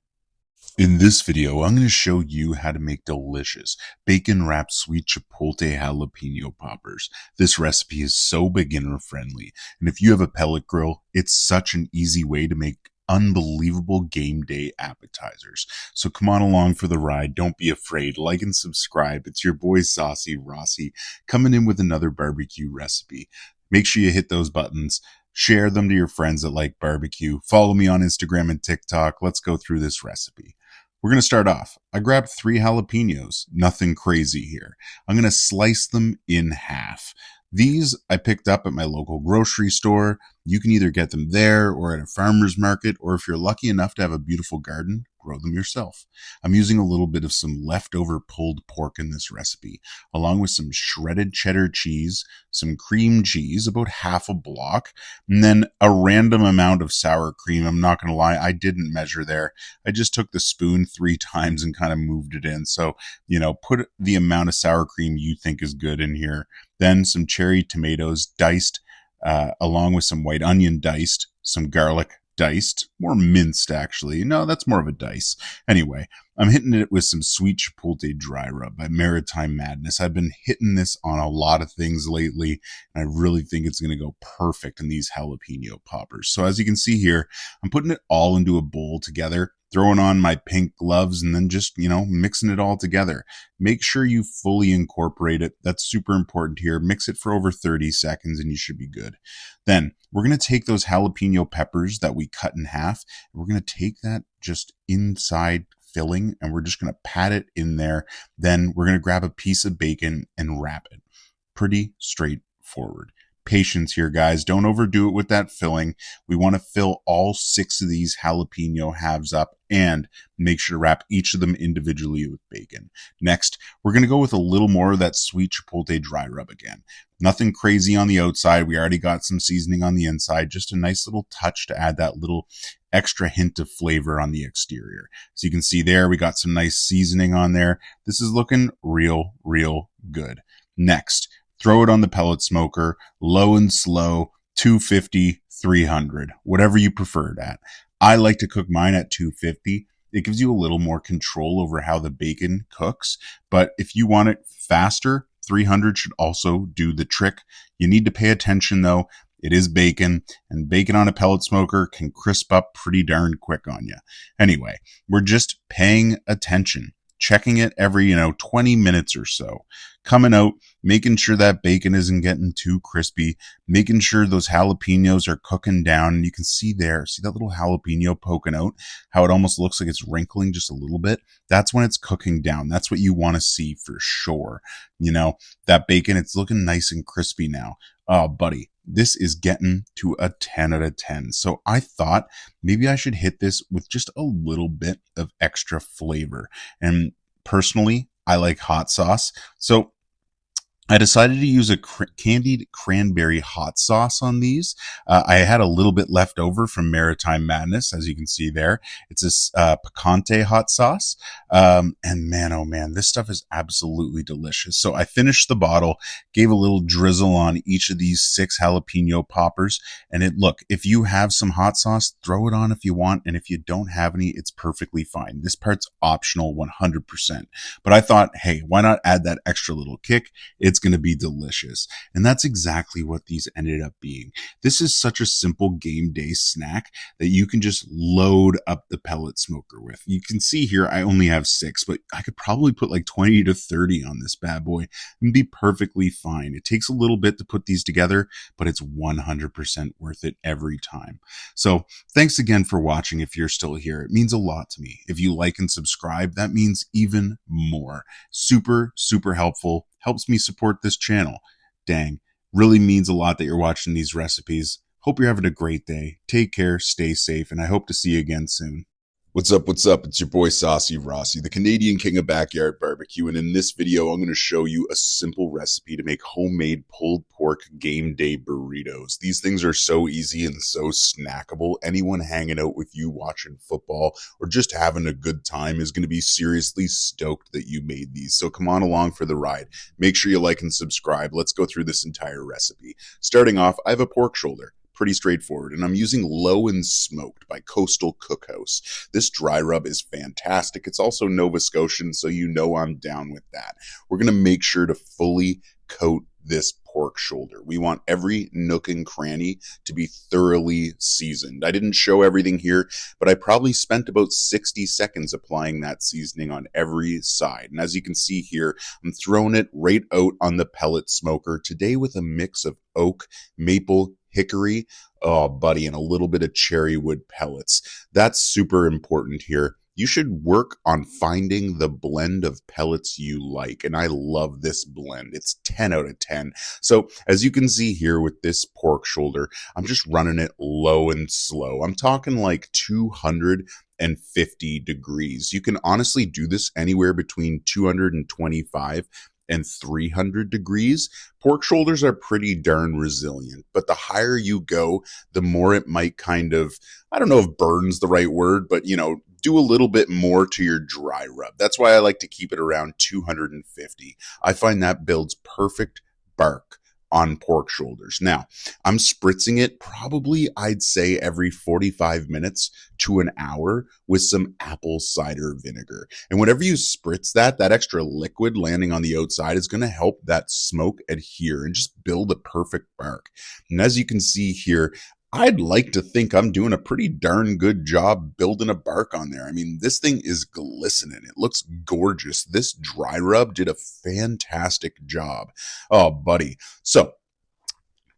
In this video, I'm going to show you how to make delicious bacon-wrapped sweet chipotle jalapeno poppers. This recipe is so beginner-friendly, and if you have a pellet grill, it's such an easy way to make unbelievable game day appetizers. So come on along for the ride. Don't be afraid. Like and subscribe. It's your boy Saucy Rossi coming in with another barbecue recipe. Make sure you hit those buttons. Share them to your friends that like barbecue. Follow me on Instagram and TikTok. Let's go through this recipe. We're going to start off. I grabbed 3 jalapenos. Nothing crazy here. I'm going to slice them in half. These I picked up at my local grocery store. You can either get them there or at a farmer's market, or if you're lucky enough to have a beautiful garden, grow them yourself. I'm using a little bit of some leftover pulled pork in this recipe, along with some shredded cheddar cheese, some cream cheese, about half a block, and then a random amount of sour cream. I'm not going to lie, I didn't measure there. I just took the spoon 3 times and kind of moved it in. So, put the amount of sour cream you think is good in here. Then some cherry tomatoes diced, along with some white onion diced, some garlic diced, more minced actually. No, that's more of a dice. Anyway, I'm hitting it with some Sweet Chipotle Dry Rub by Maritime Madness. I've been hitting this on a lot of things lately, and I really think it's going to go perfect in these jalapeno poppers. So as you can see here, I'm putting it all into a bowl together, throwing on my pink gloves, and then just, mixing it all together. Make sure you fully incorporate it. That's super important here. Mix it for over 30 seconds and you should be good. Then we're going to take those jalapeno peppers that we cut in half, and we're going to take that just inside filling, and we're just going to pat it in there. Then we're going to grab a piece of bacon and wrap it. Pretty straightforward. Patience here, guys. Don't overdo it with that filling. We want to fill all 6 of these jalapeno halves up and make sure to wrap each of them individually with bacon. Next, we're going to go with a little more of that Sweet Chipotle Dry Rub again. Nothing crazy on the outside. We already got some seasoning on the inside. Just a nice little touch to add that little extra hint of flavor on the exterior. So you can see there, we got some nice seasoning on there. This is looking real good. Next, throw it on the pellet smoker, low and slow, 250, 300, whatever you prefer it at. I like to cook mine at 250. It gives you a little more control over how the bacon cooks. But if you want it faster, 300 should also do the trick. You need to pay attention though. It is bacon, and bacon on a pellet smoker can crisp up pretty darn quick on you. Anyway, we're just paying attention. Checking it every, 20 minutes or so. Coming out, making sure that bacon isn't getting too crispy, making sure those jalapenos are cooking down. And you can see there, see that little jalapeno poking out, how it almost looks like it's wrinkling just a little bit. That's when it's cooking down. That's what you want to see for sure. That bacon, it's looking nice and crispy now. Oh, buddy, this is getting to a 10 out of 10. So I thought maybe I should hit this with just a little bit of extra flavor. And personally, I like hot sauce. So I decided to use a candied cranberry hot sauce on these. I had a little bit left over from Maritime Madness, as you can see there. It's a picante hot sauce. And man, oh man, this stuff is absolutely delicious. So I finished the bottle, gave a little drizzle on each of these 6 jalapeno poppers. And look, if you have some hot sauce, throw it on if you want. And if you don't have any, it's perfectly fine. This part's optional 100%. But I thought, hey, why not add that extra little kick? It's going to be delicious. And that's exactly what these ended up being. This is such a simple game day snack that you can just load up the pellet smoker with. You can see here, I only have 6, but I could probably put like 20 to 30 on this bad boy and be perfectly fine. It takes a little bit to put these together, but it's 100% worth it every time. So thanks again for watching. If you're still here, it means a lot to me. If you like and subscribe, that means even more. Super helpful. Helps me support this channel. Dang, really means a lot that you're watching these recipes. Hope you're having a great day. Take care, stay safe, and I hope to see you again soon. What's up? It's your boy Saucy Rossi, the Canadian king of backyard barbecue, and in this video I'm going to show you a simple recipe to make homemade pulled pork game day burritos. These things are so easy and so snackable. Anyone hanging out with you watching football or just having a good time is going to be seriously stoked that you made these. So come on along for the ride. Make sure you like and subscribe. Let's go through this entire recipe. Starting off, I have a pork shoulder. pretty straightforward. And I'm using Low and Smoked by Coastal Cookhouse. This dry rub is fantastic. It's also Nova Scotian, so you know I'm down with that. We're going to make sure to fully coat this pork shoulder. We want every nook and cranny to be thoroughly seasoned. I didn't show everything here, but I probably spent about 60 seconds applying that seasoning on every side. And as you can see here, I'm throwing it right out on the pellet smoker today with a mix of oak, maple, hickory, oh buddy, and a little bit of cherry wood pellets. That's super important here. You should work on finding the blend of pellets you like. And I love this blend. It's 10 out of 10. So as you can see here with this pork shoulder, I'm just running it low and slow. I'm talking like 250 degrees. You can honestly do this anywhere between 225 and 300 degrees. Pork shoulders are pretty darn resilient, but the higher you go, the more it might kind of, I don't know if burn's the right word, but do a little bit more to your dry rub. That's why I like to keep it around 250. I find that builds perfect bark on pork shoulders. Now, I'm spritzing it probably, I'd say, every 45 minutes to an hour with some apple cider vinegar. And whenever you spritz that extra liquid landing on the outside is going to help that smoke adhere and just build a perfect bark. And as you can see here, I'd like to think I'm doing a pretty darn good job building a bark on there. I mean, this thing is glistening. It looks gorgeous. This dry rub did a fantastic job. Oh, buddy. So,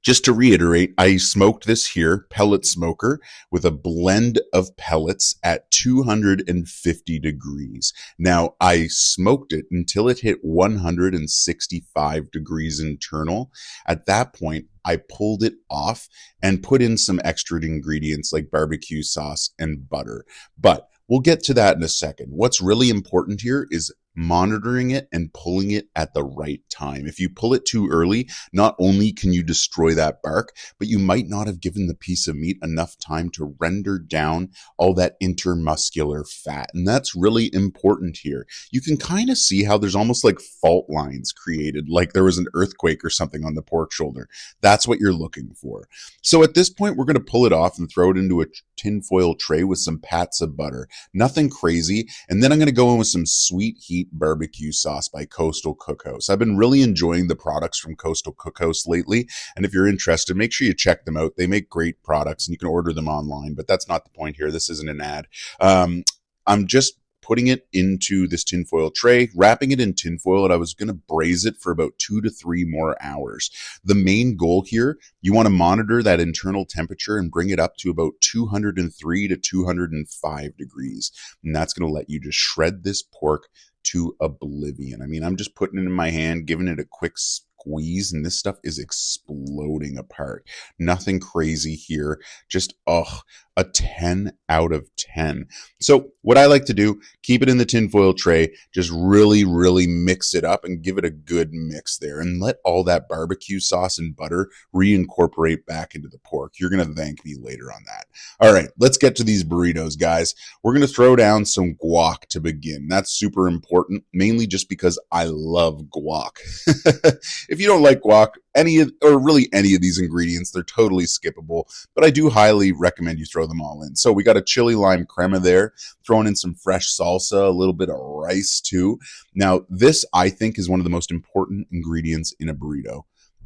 just to reiterate, I smoked this here, pellet smoker, with a blend of pellets at 250 degrees. Now, I smoked it until it hit 165 degrees internal. At that point, I pulled it off and put in some extra ingredients like barbecue sauce and butter. But we'll get to that in a second. What's really important here is monitoring it and pulling it at the right time. If you pull it too early, not only can you destroy that bark, but you might not have given the piece of meat enough time to render down all that intermuscular fat. And that's really important here. You can kind of see how there's almost like fault lines created, like there was an earthquake or something on the pork shoulder. That's what you're looking for. So at this point, we're going to pull it off and throw it into a tinfoil tray with some pats of butter. Nothing crazy. And then I'm going to go in with some Sweet Heat barbecue sauce by Coastal Cookhouse. I've been really enjoying the products from Coastal Cookhouse lately, and if you're interested, make sure you check them out. They make great products and you can order them online, but that's not the point here. This isn't an ad. I'm just putting it into this tinfoil tray, wrapping it in tinfoil, and I was going to braise it for about 2 to 3 more hours. The main goal here, you want to monitor that internal temperature and bring it up to about 203 to 205 degrees. And that's going to let you just shred this pork to oblivion. I mean, I'm just putting it in my hand, giving it a quick squeeze, and this stuff is exploding apart. Nothing crazy here. Just, a 10 out of 10. So what I like to do, keep it in the tinfoil tray, just really, really mix it up and give it a good mix there and let all that barbecue sauce and butter reincorporate back into the pork. You're going to thank me later on that. All right, let's get to these burritos, guys. We're going to throw down some guac to begin. That's super important, mainly just because I love guac. If you don't like guac, any of these ingredients, they're totally skippable, but I do highly recommend you throw them all in. So we got a chili lime crema there, throwing in some fresh salsa, a little bit of rice too. Now, this I think is one of the most important ingredients in a burrito,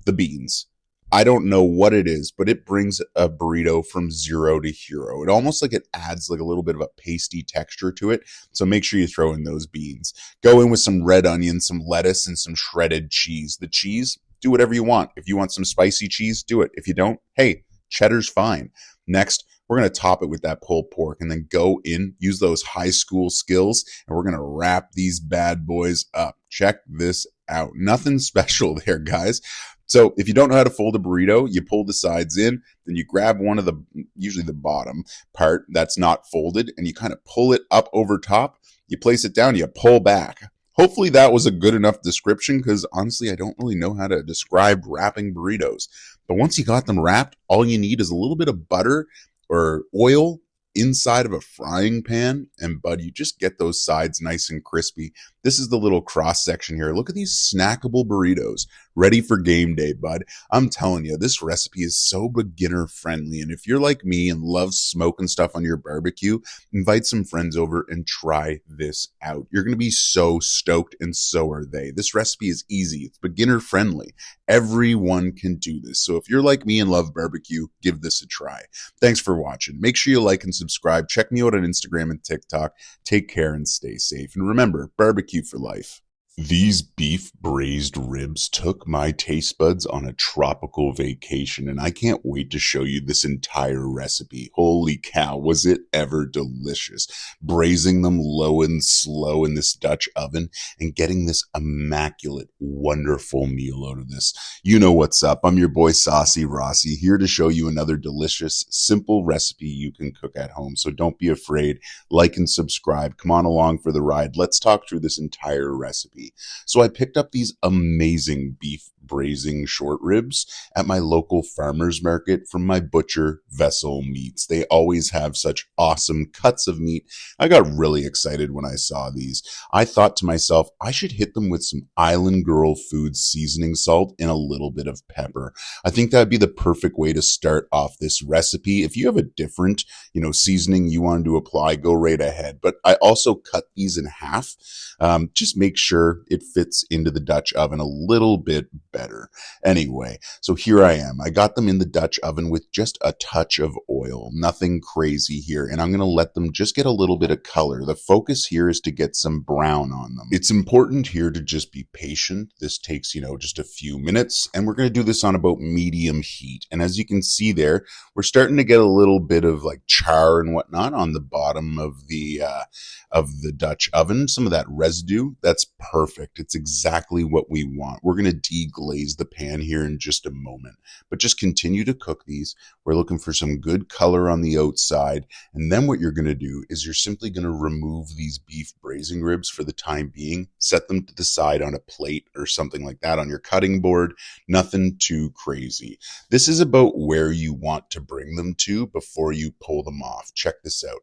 the beans. I don't know what it is, but it brings a burrito from zero to hero. It almost like it adds like a little bit of a pasty texture to it. So make sure you throw in those beans. Go in with some red onion, some lettuce, and some shredded cheese. The cheese, do whatever you want. If you want some spicy cheese, do it. If you don't, hey, cheddar's fine. Next, we're going to top it with that pulled pork and then go in, use those high school skills, and we're going to wrap these bad boys up. Check this out. Nothing special there, guys. So if you don't know how to fold a burrito, you pull the sides in, then you grab one of usually the bottom part that's not folded, and you kind of pull it up over top. You place it down, you pull back. Hopefully that was a good enough description because honestly, I don't really know how to describe wrapping burritos. But once you got them wrapped, all you need is a little bit of butter or oil inside of a frying pan, and bud, you just get those sides nice and crispy. This is the little cross section here. Look at these snackable burritos ready for game day, bud. I'm telling you, this recipe is so beginner friendly. And if you're like me and love smoking stuff on your barbecue, invite some friends over and try this out. You're going to be so stoked, and so are they. This recipe is easy. It's beginner friendly. Everyone can do this. So if you're like me and love barbecue, give this a try. Thanks for watching. Make sure you like and subscribe. Check me out on Instagram and TikTok. Take care and stay safe. And remember, barbecue for life. These beef braised ribs took my taste buds on a tropical vacation, and I can't wait to show you this entire recipe. Holy cow, was it ever delicious. Braising them low and slow in this Dutch oven and getting this immaculate, wonderful meal out of this. You know what's up. I'm your boy Saucy Rossi, here to show you another delicious, simple recipe you can cook at home. So don't be afraid. Like and subscribe. Come on along for the ride. Let's talk through this entire recipe. So I picked up these amazing beef braising short ribs at my local farmer's market from my butcher, Vessel Meats. They always have such awesome cuts of meat. I got really excited when I saw these. I thought to myself, I should hit them with some Island Girl Foods seasoning salt and a little bit of pepper. I think that'd be the perfect way to start off this recipe. If you have a different, seasoning you wanted to apply, go right ahead. But I also cut these in half. Just make sure it fits into the Dutch oven a little bit better. Anyway, so here I am. I got them in the Dutch oven with just a touch of oil. Nothing crazy here. And I'm going to let them just get a little bit of color. The focus here is to get some brown on them. It's important here to just be patient. This takes, just a few minutes. And we're going to do this on about medium heat. And as you can see there, we're starting to get a little bit of like char and whatnot on the bottom of the Dutch oven. Some of that residue, that's perfect. It's exactly what we want. We're going to deglaze the pan here in just a moment, but just continue to cook these. We're looking for some good color on the outside. And then what you're going to do is you're simply going to remove these beef braising ribs for the time being, set them to the side on a plate or something like that on your cutting board. Nothing too crazy. This is about where you want to bring them to before you pull them off. Check this out.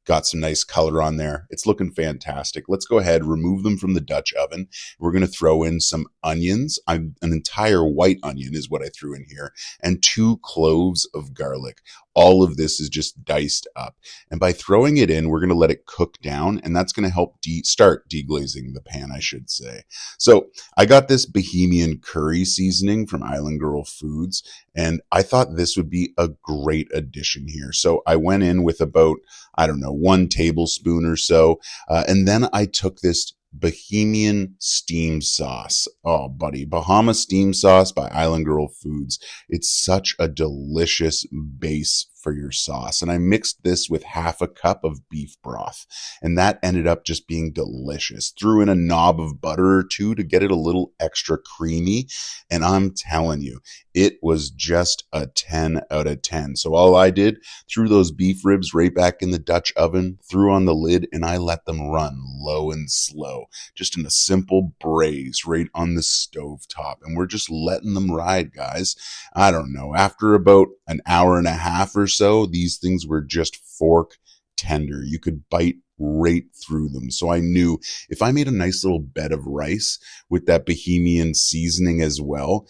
Got some nice color on there. It's looking fantastic. Let's go ahead, remove them from the Dutch oven. We're going to throw in some onions. An entire white onion is what I threw in here, and 2 cloves of garlic. All of this is just diced up. And by throwing it in, we're going to let it cook down, and that's going to help start deglazing the pan, I should say. So I got this Bohemian curry seasoning from Island Girl Foods, and I thought this would be a great addition here. So I went in with about, 1 tablespoon or so. And then I took this Bohemian steam sauce. Oh, buddy, Bahama steam sauce by Island Girl Foods. It's such a delicious base for your sauce. And I mixed this with half a cup of beef broth, and that ended up just being delicious. Threw in a knob of butter or 2 to get it a little extra creamy. And I'm telling you, it was just a 10 out of 10. So all I did, threw those beef ribs right back in the Dutch oven, threw on the lid, and I let them run low and slow, just in a simple braise right on the stove top. And we're just letting them ride, guys. I don't know. After about an hour and a half or so, these things were just fork tender. You could bite right through them. So I knew if I made a nice little bed of rice with that Bohemian seasoning as well,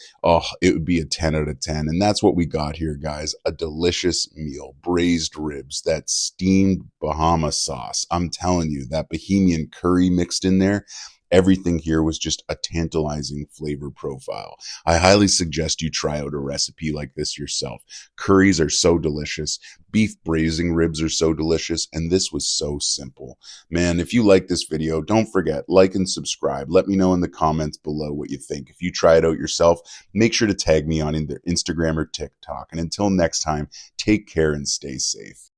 it would be a 10 out of 10. And that's what we got here, guys. A delicious meal, braised ribs, that steamed Bahama sauce. I'm telling you, that Bohemian curry mixed in there. Everything here was just a tantalizing flavor profile. I highly suggest you try out a recipe like this yourself. Curries are so delicious. Beef braising ribs are so delicious. And this was so simple. Man, if you like this video, don't forget, like and subscribe. Let me know in the comments below what you think. If you try it out yourself, make sure to tag me on either Instagram or TikTok. And until next time, take care and stay safe.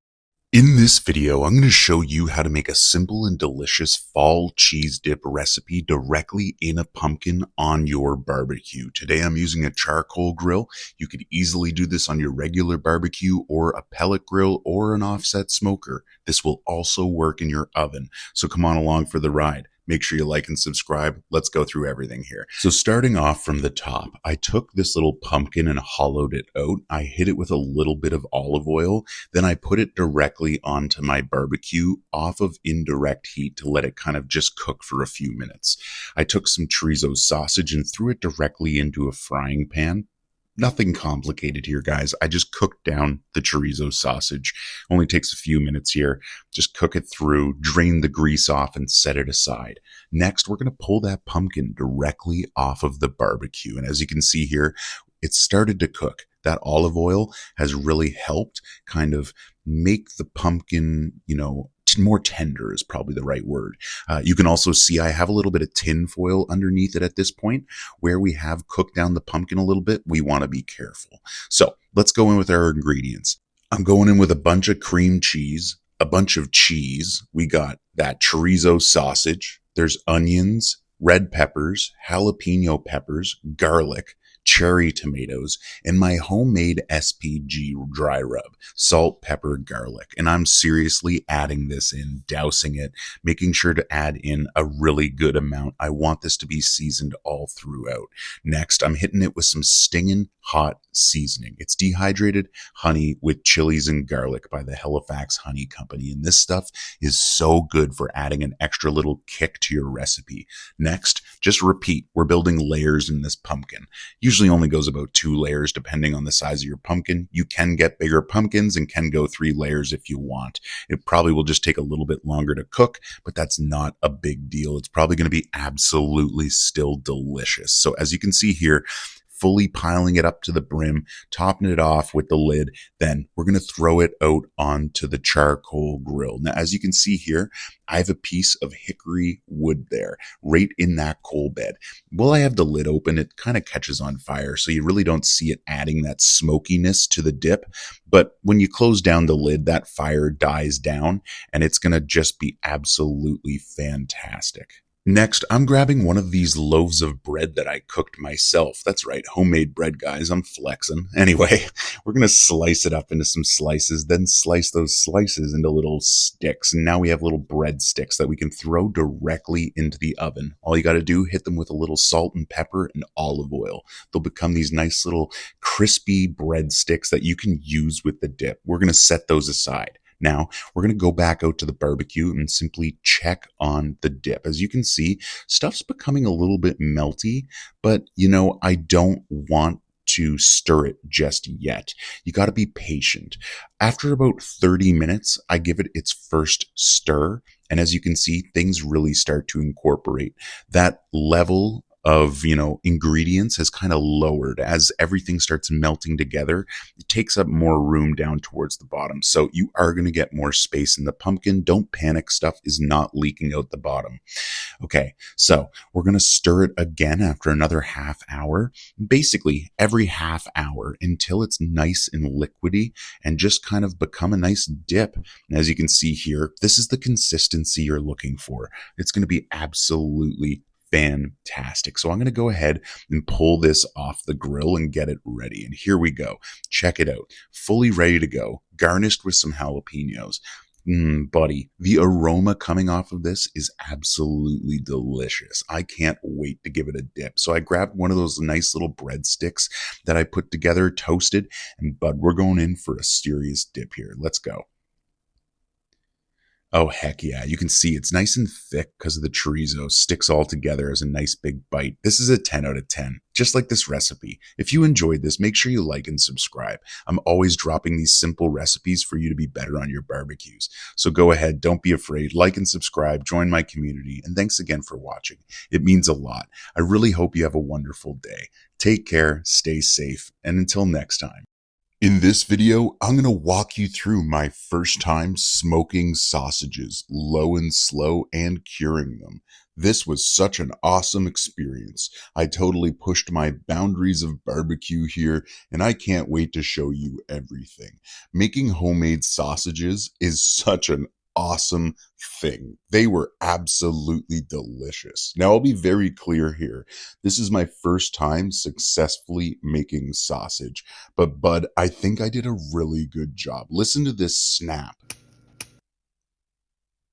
In this video, I'm going to show you how to make a simple and delicious fall cheese dip recipe directly in a pumpkin on your barbecue. Today, I'm using a charcoal grill. You could easily do this on your regular barbecue or a pellet grill or an offset smoker. This will also work in your oven. So come on along for the ride. Make sure you like and subscribe. Let's go through everything here. So starting off from the top, I took this little pumpkin and hollowed it out. I hit it with a little bit of olive oil. Then I put it directly onto my barbecue off of indirect heat to let it kind of just cook for a few minutes. I took some chorizo sausage and threw it directly into a frying pan. Nothing complicated here, guys. I just cooked down the chorizo sausage. Only takes a few minutes here. Just cook it through, drain the grease off, and set it aside. Next, we're going to pull that pumpkin directly off of the barbecue. And as you can see here, it started to cook. That olive oil has really helped kind of make the pumpkin, more tender is probably the right word. You can also see I have a little bit of tin foil underneath it at this point. Where we have cooked down the pumpkin a little bit, we want to be careful. So let's go in with our ingredients. I'm going in with a bunch of cream cheese, a bunch of cheese. We got that chorizo sausage. There's onions, red peppers, jalapeno peppers, garlic, cherry tomatoes, and my homemade SPG dry rub, salt, pepper, garlic. And I'm seriously adding this in, dousing it, making sure to add in a really good amount. I want this to be seasoned all throughout. Next, I'm hitting it with some stinging hot seasoning. It's dehydrated honey with chilies and garlic by the Halifax Honey Company. And this stuff is so good for adding an extra little kick to your recipe. Next, just repeat. We're building layers in this pumpkin. Usually only goes about 2 layers depending on the size of your pumpkin. You can get bigger pumpkins and can go 3 layers if you want. It probably will just take a little bit longer to cook, but that's not a big deal. It's probably going to be absolutely still delicious. So as you can see here, fully piling it up to the brim, topping it off with the lid. Then we're going to throw it out onto the charcoal grill. Now, as you can see here, I have a piece of hickory wood there, right in that coal bed. While I have the lid open, it kind of catches on fire, so you really don't see it adding that smokiness to the dip. But when you close down the lid, that fire dies down, and it's going to just be absolutely fantastic. Next, I'm grabbing one of these loaves of bread that I cooked myself. That's right, homemade bread, guys. I'm flexing. Anyway, we're going to slice it up into some slices, then slice those slices into little sticks. And now we have little bread sticks that we can throw directly into the oven. All you got to do, hit them with a little salt and pepper and olive oil. They'll become these nice little crispy bread sticks that you can use with the dip. We're going to set those aside. Now, we're going to go back out to the barbecue and simply check on the dip. As you can see, stuff's becoming a little bit melty, but I don't want to stir it just yet. You got to be patient. After about 30 minutes, I give it its first stir. And as you can see, things really start to incorporate. That level of, ingredients has kind of lowered as everything starts melting together. It takes up more room down towards the bottom. So you are going to get more space in the pumpkin. Don't panic. Stuff is not leaking out the bottom. Okay. So we're going to stir it again after another half hour, basically every half hour until it's nice and liquidy and just kind of become a nice dip. And as you can see here, this is the consistency you're looking for. It's going to be absolutely fantastic. So I'm going to go ahead and pull this off the grill and get it ready. And here we go. Check it out. Fully ready to go. Garnished with some jalapenos. Buddy, the aroma coming off of this is absolutely delicious. I can't wait to give it a dip. So I grabbed one of those nice little breadsticks that I put together, toasted, and bud, we're going in for a serious dip here. Let's go. Oh, heck yeah. You can see it's nice and thick because of the chorizo. Sticks all together as a nice big bite. This is a 10 out of 10, just like this recipe. If you enjoyed this, make sure you like and subscribe. I'm always dropping these simple recipes for you to be better on your barbecues. So go ahead, don't be afraid, like and subscribe, join my community, and thanks again for watching. It means a lot. I really hope you have a wonderful day. Take care, stay safe, and until next time. In this video, I'm going to walk you through my first time smoking sausages, low and slow, and curing them. This was such an awesome experience. I totally pushed my boundaries of barbecue here, and I can't wait to show you everything. Making homemade sausages is such an awesome thing. They were absolutely delicious. Now, I'll be very clear here. This is my first time successfully making sausage, but bud, I think I did a really good job. Listen to this snap.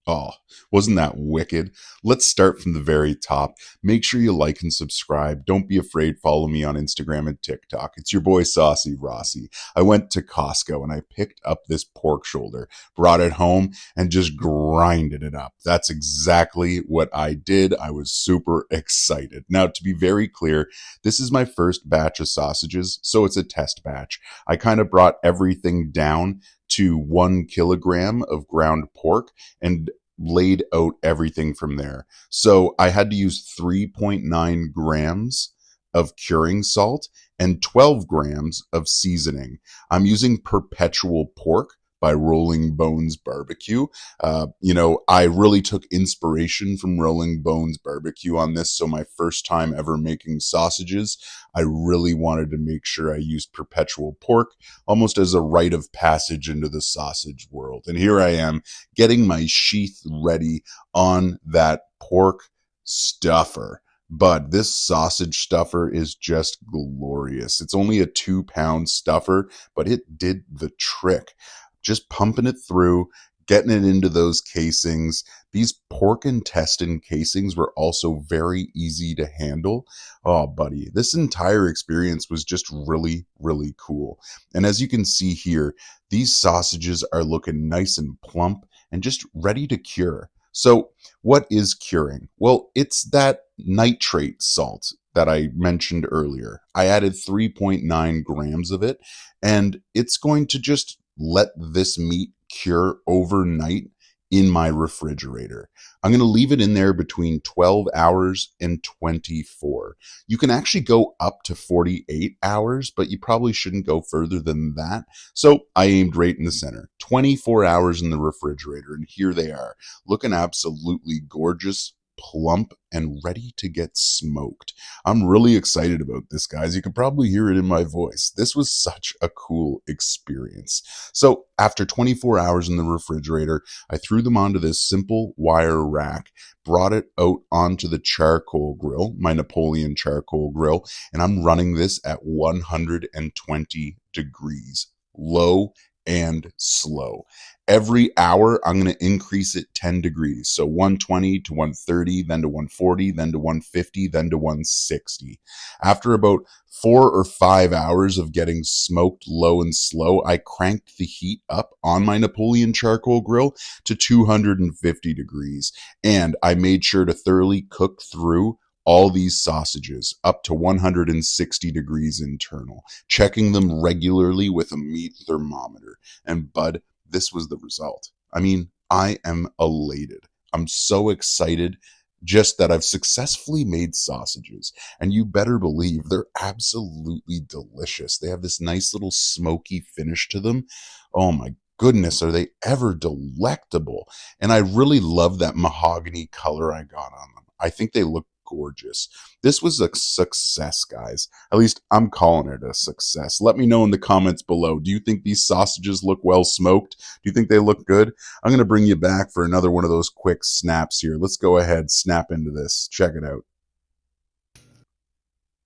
Oh, wasn't that wicked? Let's start from the very top. Make sure you like and subscribe. Don't be afraid. Follow me on Instagram and TikTok. It's your boy Saucy Rossi. I went to Costco and I picked up this pork shoulder, brought it home, and just grinded it up. That's exactly what I did. I was super excited. Now, to be very clear, this is my first batch of sausages, so it's a test batch. I kind of brought everything down to 1 kilogram of ground pork and laid out everything from there. So I had to use 3.9 grams of curing salt and 12 grams of seasoning. I'm using perpetual pork by Rolling Bones Barbecue. I really took inspiration from Rolling Bones Barbecue on this. So my first time ever making sausages, I really wanted to make sure I used perpetual pork almost as a rite of passage into the sausage world. And here I am getting my sheath ready on that pork stuffer. But this sausage stuffer is just glorious. It's only a 2-pound stuffer, but it did the trick. Just pumping it through, getting it into those casings. These pork intestine casings were also very easy to handle. Oh, buddy, this entire experience was just really, really cool. And as you can see here, these sausages are looking nice and plump and just ready to cure. So what is curing? Well, it's that nitrate salt that I mentioned earlier. I added 3.9 grams of it, and it's going to just let this meat cure overnight in my refrigerator. I'm going to leave it in there between 12 hours and 24. You can actually go up to 48 hours, but you probably shouldn't go further than that. So I aimed right in the center. 24 hours in the refrigerator, and here they are, looking absolutely gorgeous, plump, and ready to get smoked. I'm really excited about this, guys. You can probably hear it in my voice. This was such a cool experience. So after 24 hours in the refrigerator, I threw them onto this simple wire rack, brought it out onto the charcoal grill, my Napoleon charcoal grill, and I'm running this at 120 degrees, low and slow. Every hour, I'm going to increase it 10 degrees. So 120 to 130, then to 140, then to 150, then to 160. After about 4 or 5 hours of getting smoked low and slow, I cranked the heat up on my Napoleon charcoal grill to 250 degrees. And I made sure to thoroughly cook through all these sausages up to 160 degrees internal, checking them regularly with a meat thermometer. And bud, this was the result. I mean, I am elated. I'm so excited just that I've successfully made sausages. And you better believe they're absolutely delicious. They have this nice little smoky finish to them. Oh my goodness, are they ever delectable. And I really love that mahogany color I got on them. I think they look gorgeous. This was a success, guys. At least I'm calling it a success. Let me know in the comments below. Do you think these sausages look well smoked? Do you think they look good? I'm going to bring you back for another one of those quick snaps here. Let's go ahead, snap into this. Check it out.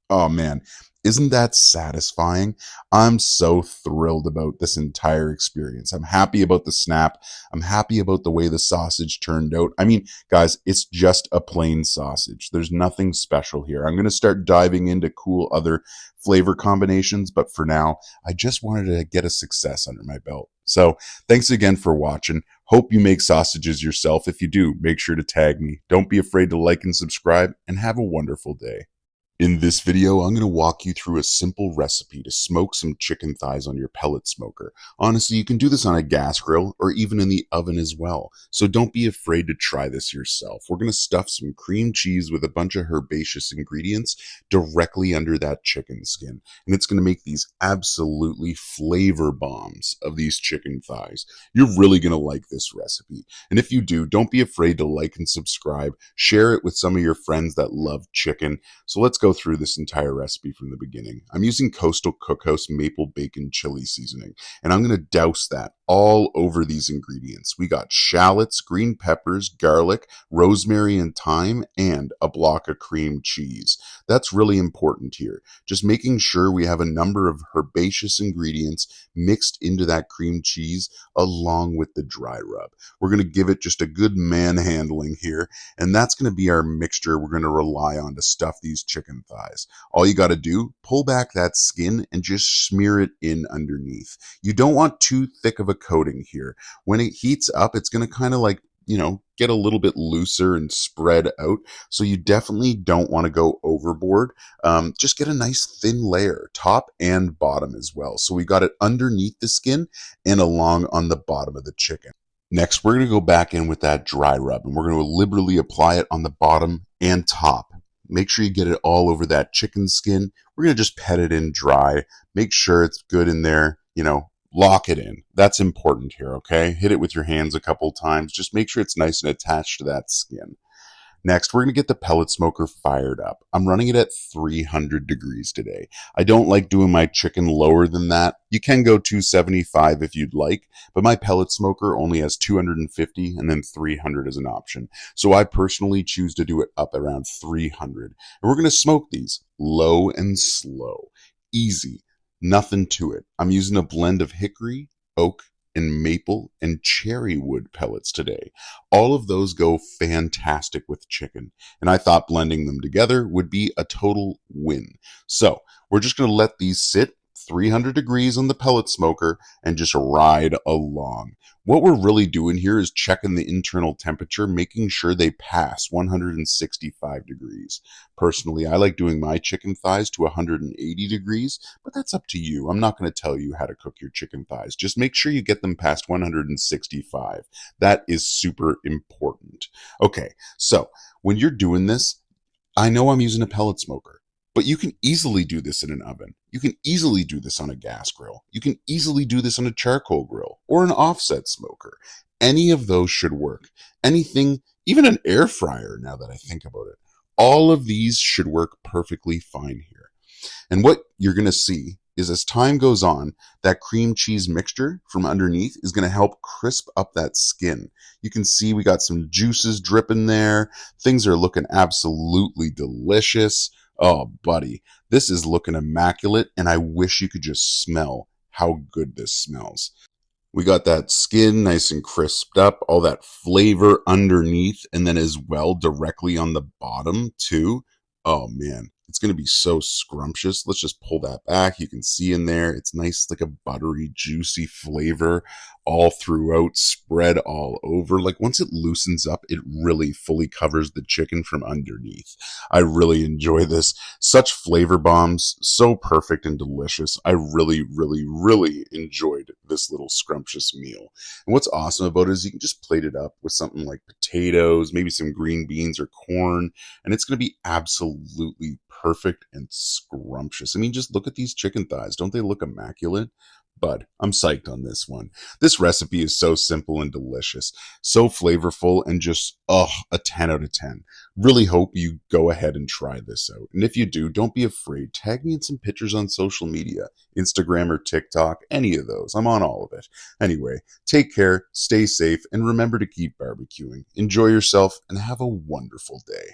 Oh man, isn't that satisfying? I'm so thrilled about this entire experience. I'm happy about the snap. I'm happy about the way the sausage turned out. I mean, guys, it's just a plain sausage. There's nothing special here. I'm going to start diving into cool other flavor combinations, but for now, I just wanted to get a success under my belt. So thanks again for watching. Hope you make sausages yourself. If you do, make sure to tag me. Don't be afraid to like and subscribe, and have a wonderful day. In this video, I'm going to walk you through a simple recipe to smoke some chicken thighs on your pellet smoker. Honestly, you can do this on a gas grill or even in the oven as well. So don't be afraid to try this yourself. We're going to stuff some cream cheese with a bunch of herbaceous ingredients directly under that chicken skin. And it's going to make these absolutely flavor bombs of these chicken thighs. You're really going to like this recipe. And if you do, don't be afraid to like and subscribe. Share it with some of your friends that love chicken. So let's go go through this entire recipe from the beginning. I'm using Coastal Cookhouse Maple Bacon Chili Seasoning, and I'm going to douse that all over these ingredients. We got shallots, green peppers, garlic, rosemary and thyme, and a block of cream cheese. That's really important here. Just making sure we have a number of herbaceous ingredients mixed into that cream cheese along with the dry rub. We're going to give it just a good manhandling here, and that's going to be our mixture we're going to rely on to stuff these chicken thighs. All you got to do, pull back that skin and just smear it in underneath. You don't want too thick of a coating here. When it heats up, it's going to kind of like, get a little bit looser and spread out. So you definitely don't want to go overboard. Just get a nice thin layer, top and bottom as well. So we got it underneath the skin and along on the bottom of the chicken. Next, we're going to go back in with that dry rub, and we're going to liberally apply it on the bottom and top. Make sure you get it all over that chicken skin. We're going to just pet it in dry. Make sure it's good in there, lock it in. That's important here, okay? Hit it with your hands a couple times. Just make sure it's nice and attached to that skin. Next, we're going to get the pellet smoker fired up. I'm running it at 300 degrees today. I don't like doing my chicken lower than that. You can go 275 if you'd like, but my pellet smoker only has 250 and then 300 as an option. So I personally choose to do it up around 300. And we're going to smoke these low and slow. Easy. Nothing to it. I'm using a blend of hickory, oak, and maple and cherry wood pellets today. All of those go fantastic with chicken, and I thought blending them together would be a total win. So we're just going to let these sit 300 degrees on the pellet smoker and just ride along. What we're really doing here is checking the internal temperature, making sure they pass 165 degrees. Personally, I like doing my chicken thighs to 180 degrees, but that's up to you. I'm not going to tell you how to cook your chicken thighs. Just make sure you get them past 165. That is super important. Okay, so when you're doing this, I know I'm using a pellet smoker, but you can easily do this in an oven. You can easily do this on a gas grill. You can easily do this on a charcoal grill or an offset smoker. Any of those should work. Anything, even an air fryer, now that I think about it. All of these should work perfectly fine here. And what you're going to see is as time goes on, that cream cheese mixture from underneath is going to help crisp up that skin. You can see we got some juices dripping there. Things are looking absolutely delicious. Oh, buddy, this is looking immaculate, and I wish you could just smell how good this smells. We got that skin nice and crisped up, all that flavor underneath, and then as well directly on the bottom too. Oh man, it's going to be so scrumptious. Let's just pull that back. You can see in there, it's nice, like a buttery, juicy flavor all throughout, spread all over. Like once it loosens up, it really fully covers the chicken from underneath. I really enjoy this. Such flavor bombs, so perfect and delicious. I really, really, really enjoyed this little scrumptious meal. And what's awesome about it is you can just plate it up with something like potatoes, maybe some green beans or corn, and it's going to be absolutely perfect and scrumptious. I mean, just look at these chicken thighs. Don't they look immaculate? But I'm psyched on this one. This recipe is so simple and delicious, so flavorful, and just, a 10 out of 10. Really hope you go ahead and try this out. And if you do, don't be afraid. Tag me in some pictures on social media, Instagram or TikTok, any of those. I'm on all of it. Anyway, take care, stay safe, and remember to keep barbecuing. Enjoy yourself and have a wonderful day.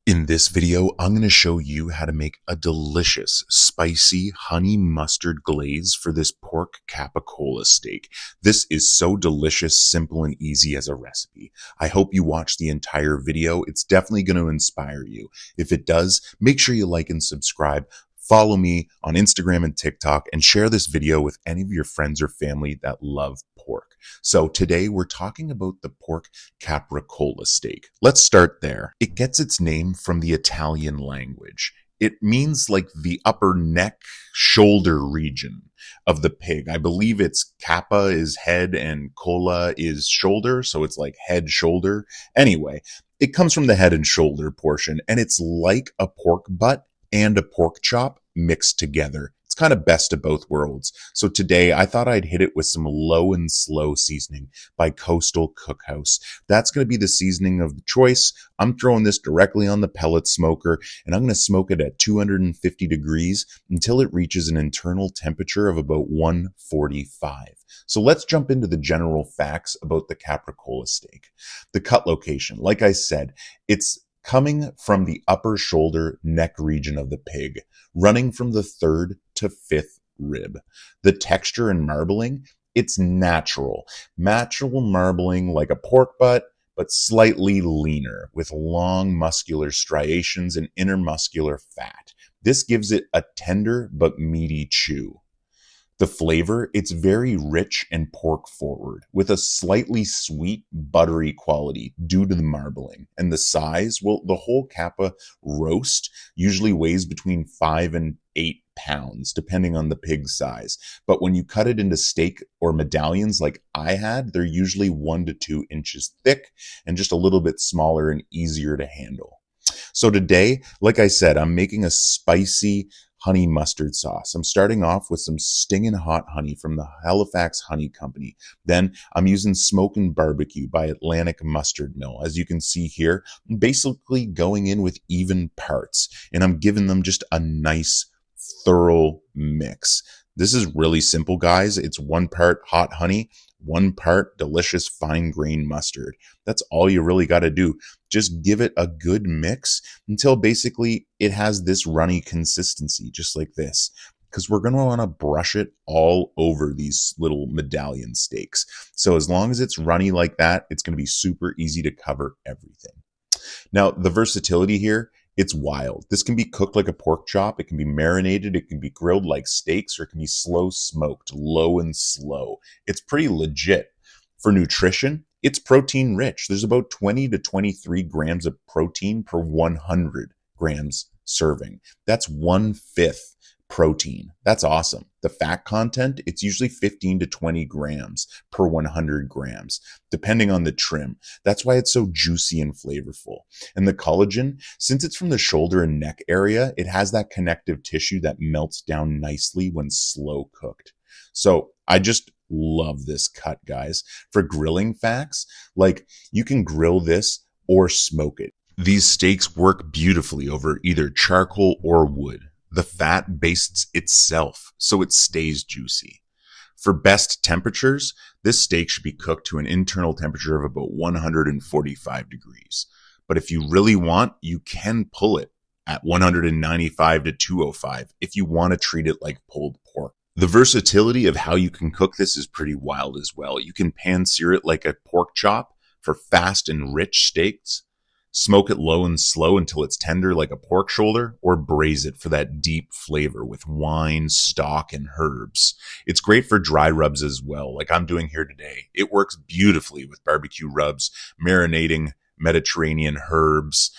In this video, I'm going to show you how to make a delicious, spicy honey mustard glaze for this pork capicola steak. This is so delicious, simple, and easy as a recipe. I hope you watch the entire video. It's definitely going to inspire you. If it does, make sure you like and subscribe. Follow me on Instagram and TikTok, and share this video with any of your friends or family that love pork. So today we're talking about the pork capicola steak. Let's start there. It gets its name from the Italian language. It means like the upper neck, shoulder region of the pig. I believe it's capa is head and cola is shoulder, so it's like head, shoulder. Anyway, it comes from the head and shoulder portion, and it's like a pork butt and a pork chop mixed together. It's kind of best of both worlds. So today I thought I'd hit it with some low and slow seasoning by Coastal Cookhouse. That's going to be the seasoning of the choice. I'm throwing this directly on the pellet smoker, and I'm going to smoke it at 250 degrees until it reaches an internal temperature of about 145. So let's jump into the general facts about the Capicola steak. The cut location, like I said, it's coming from the upper shoulder neck region of the pig, running from the 3rd to 5th rib. The texture and marbling, it's natural. Natural marbling like a pork butt, but slightly leaner with long muscular striations and intermuscular fat. This gives it a tender but meaty chew. The flavor, it's very rich and pork forward with a slightly sweet, buttery quality due to the marbling. And the size, well, the whole Kappa roast usually weighs between 5 and 8 pounds, depending on the pig's size. But when you cut it into steak or medallions like I had, they're usually 1 to 2 inches thick and just a little bit smaller and easier to handle. So today, like I said, I'm making a spicy honey mustard sauce. I'm starting off with some stinging hot honey from the Halifax Honey Company. Then I'm using Smoke and Barbecue by Atlantic Mustard Mill. As you can see here, I'm basically going in with even parts, and I'm giving them just a nice, thorough mix. This is really simple, guys. It's 1 part hot honey, 1 part delicious fine grain mustard. That's all you really got to do. Just give it a good mix until basically it has this runny consistency, just like this. Because we're going to want to brush it all over these little medallion steaks. So as long as it's runny like that, it's going to be super easy to cover everything. Now, the versatility here, it's wild. This can be cooked like a pork chop. It can be marinated. It can be grilled like steaks, or it can be slow smoked, low and slow. It's pretty legit. For nutrition, it's protein rich. There's about 20 to 23 grams of protein per 100 grams serving. That's 1/5 protein. That's awesome. The fat content, it's usually 15 to 20 grams per 100 grams, depending on the trim. That's why it's so juicy and flavorful. And the collagen, since it's from the shoulder and neck area, it has that connective tissue that melts down nicely when slow cooked. So I just love this cut, guys. For grilling facts, like you can grill this or smoke it. These steaks work beautifully over either charcoal or wood. The fat bastes itself, so it stays juicy. For best temperatures, this steak should be cooked to an internal temperature of about 145 degrees. But if you really want, you can pull it at 195 to 205 if you want to treat it like pulled pork. The versatility of how you can cook this is pretty wild as well. You can pan sear it like a pork chop for fast and rich steaks, smoke it low and slow until it's tender like a pork shoulder, or braise it for that deep flavor with wine, stock, and herbs. It's great for dry rubs as well, like I'm doing here today. It works beautifully with barbecue rubs, marinating Mediterranean herbs,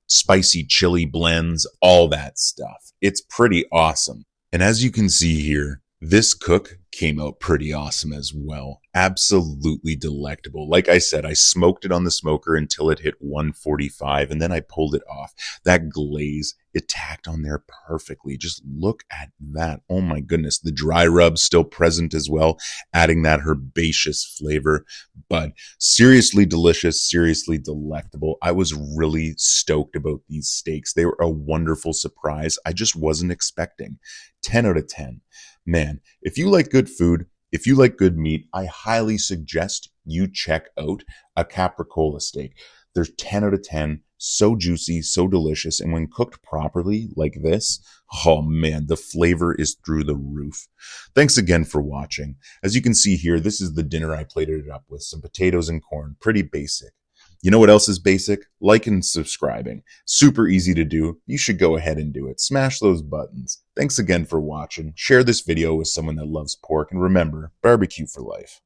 spicy chili blends, all that stuff. It's pretty awesome. And as you can see here, this cook came out pretty awesome as well. Absolutely delectable. Like I said, I smoked it on the smoker until it hit 145, and then I pulled it off. That glaze, it tacked on there perfectly. Just look at that. Oh my goodness. The dry rub still present as well, adding that herbaceous flavor. But seriously delicious, seriously delectable. I was really stoked about these steaks. They were a wonderful surprise. I just wasn't expecting. 10 out of 10. Man, if you like good food, if you like good meat, I highly suggest you check out a Capicola steak. They're 10 out of 10, so juicy, so delicious, and when cooked properly like this, oh man, the flavor is through the roof. Thanks again for watching. As you can see here, this is the dinner I plated it up with, some potatoes and corn, pretty basic. You know what else is basic? Liking and subscribing. Super easy to do. You should go ahead and do it. Smash those buttons. Thanks again for watching. Share this video with someone that loves pork, and remember, barbecue for life.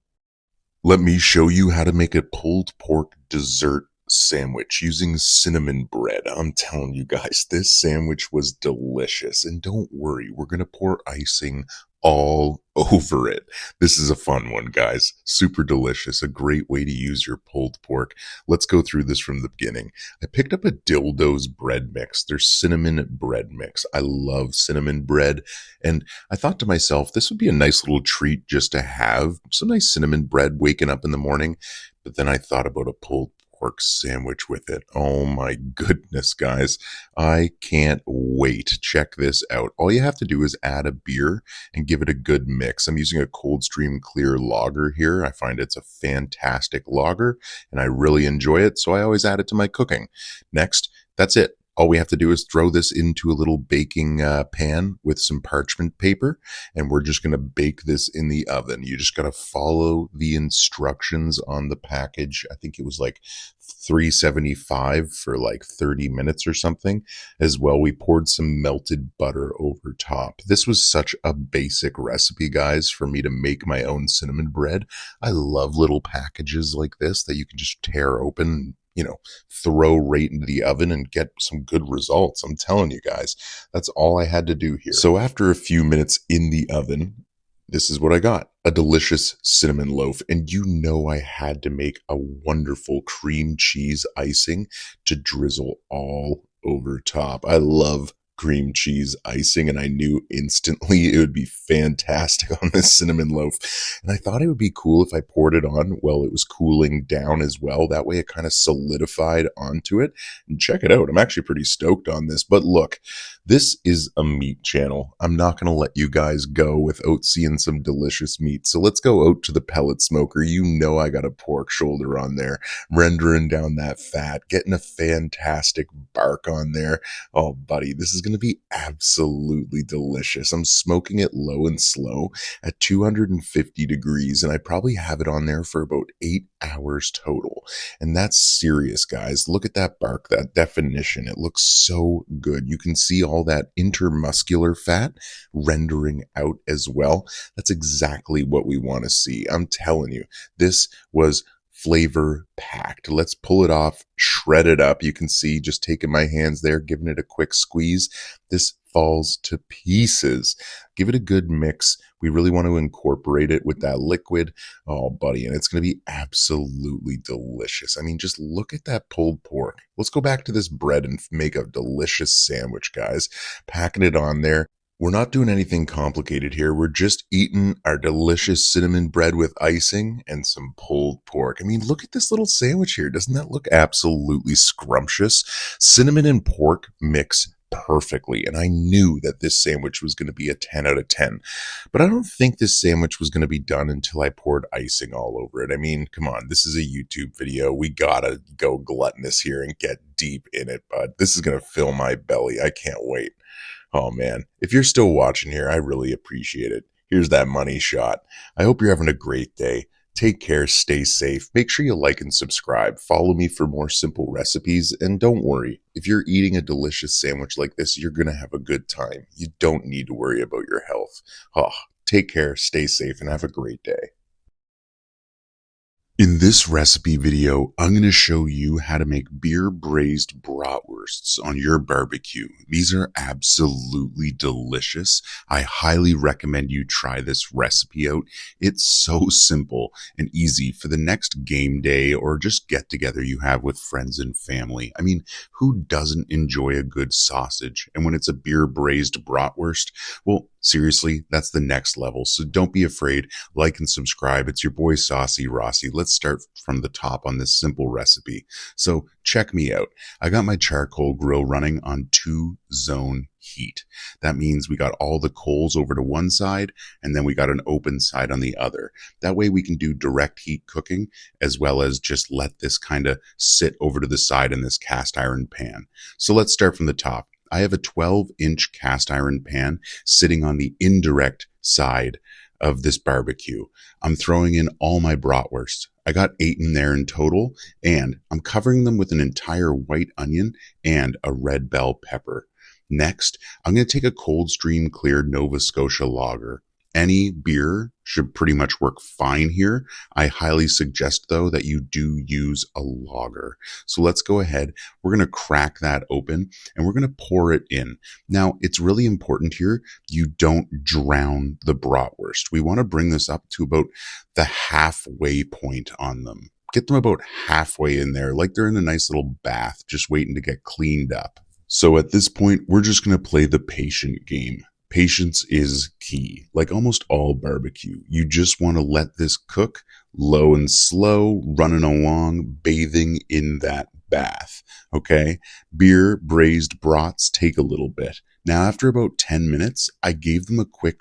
Let me show you how to make a pulled pork dessert sandwich using cinnamon bread. I'm telling you guys, this sandwich was delicious. And don't worry, we're going to pour icing all over it. This is a fun one, guys. Super delicious. A great way to use your pulled pork. Let's go through this from the beginning. I picked up a Dildo's bread mix. Their cinnamon bread mix. I love cinnamon bread. And I thought to myself, this would be a nice little treat just to have some nice cinnamon bread waking up in the morning. But then I thought about a pulled pork sandwich with it. Oh my goodness, guys. I can't wait. Check this out. All you have to do is add a beer and give it a good mix. I'm using a Coldstream Clear lager here. I find it's a fantastic lager and I really enjoy it, so I always add it to my cooking. Next, that's it. All we have to do is throw this into a little baking pan with some parchment paper, and we're just going to bake this in the oven. You just got to follow the instructions on the package. I think it was like 375 for like 30 minutes or something. As well, we poured some melted butter over top. This was such a basic recipe, guys, for me to make my own cinnamon bread. I love little packages like this that you can just tear open, throw right into the oven and get some good results. I'm telling you guys, that's all I had to do here. So after a few minutes in the oven, this is what I got. A delicious cinnamon loaf. And I had to make a wonderful cream cheese icing to drizzle all over top. I love cream cheese icing, and I knew instantly it would be fantastic on this cinnamon loaf. And I thought it would be cool if I poured it on while it was cooling down as well. That way it kind of solidified onto it. And check it out. I'm actually pretty stoked on this. But look, this is a meat channel. I'm not going to let you guys go without seeing some delicious meat. So let's go out to the pellet smoker. I got a pork shoulder on there, rendering down that fat, getting a fantastic bark on there. Oh, buddy, this is going to be absolutely delicious. I'm smoking it low and slow at 250 degrees, and I probably have it on there for about 8 hours total. And that's serious, guys. Look at that bark, that definition. It looks so good. You can see all that intermuscular fat rendering out as well. That's exactly what we want to see. I'm telling you, this was flavor packed. Let's pull it off, shred it up. You can see just taking my hands there, giving it a quick squeeze. This falls to pieces. Give it a good mix. We really want to incorporate it with that liquid. Oh, buddy, and it's going to be absolutely delicious. I mean, just look at that pulled pork. Let's go back to this bread and make a delicious sandwich, guys. Packing it on there. We're not doing anything complicated here. We're just eating our delicious cinnamon bread with icing and some pulled pork. I mean, look at this little sandwich here. Doesn't that look absolutely scrumptious? Cinnamon and pork mix perfectly, and I knew that this sandwich was going to be a 10 out of 10. But I don't think this sandwich was going to be done until I poured icing all over it. I mean, come on, this is a YouTube video. We gotta go gluttonous here and get deep in it, bud. This is going to fill my belly. I can't wait. Oh man, if you're still watching here, I really appreciate it. Here's that money shot. I hope you're having a great day. Take care, stay safe. Make sure you like and subscribe. Follow me for more simple recipes. And don't worry, if you're eating a delicious sandwich like this, you're going to have a good time. You don't need to worry about your health. Oh, take care, stay safe, and have a great day. In this recipe video, I'm going to show you how to make beer braised bratwursts on your barbecue. These are absolutely delicious. I highly recommend you try this recipe out. It's so simple and easy for the next game day or just get together you have with friends and family. I mean, who doesn't enjoy a good sausage? And when it's a beer braised bratwurst, well, seriously, that's the next level. So don't be afraid. Like and subscribe. It's your boy Saucy Rossi. Let's start from the top on this simple recipe. So check me out. I got my charcoal grill running on 2-zone heat. That means we got all the coals over to one side and then we got an open side on the other. That way we can do direct heat cooking as well as just let this kind of sit over to the side in this cast iron pan. So let's start from the top. I have a 12-inch cast iron pan sitting on the indirect side of this barbecue. I'm throwing in all my bratwursts. I got 8 in there in total, and I'm covering them with an entire white onion and a red bell pepper. Next, I'm going to take a Coldstream Clear Nova Scotia lager. Any beer should pretty much work fine here. I highly suggest, though, that you do use a lager. So let's go ahead. We're going to crack that open and we're going to pour it in. Now, it's really important here you don't drown the bratwurst. We want to bring this up to about the halfway point on them. Get them about halfway in there, like they're in a nice little bath, just waiting to get cleaned up. So at this point, we're just going to play the patient game. Patience is key. Like almost all barbecue, you just want to let this cook low and slow, running along, bathing in that bath. Okay. Beer braised brats take a little bit. Now, after about 10 minutes, I gave them a quick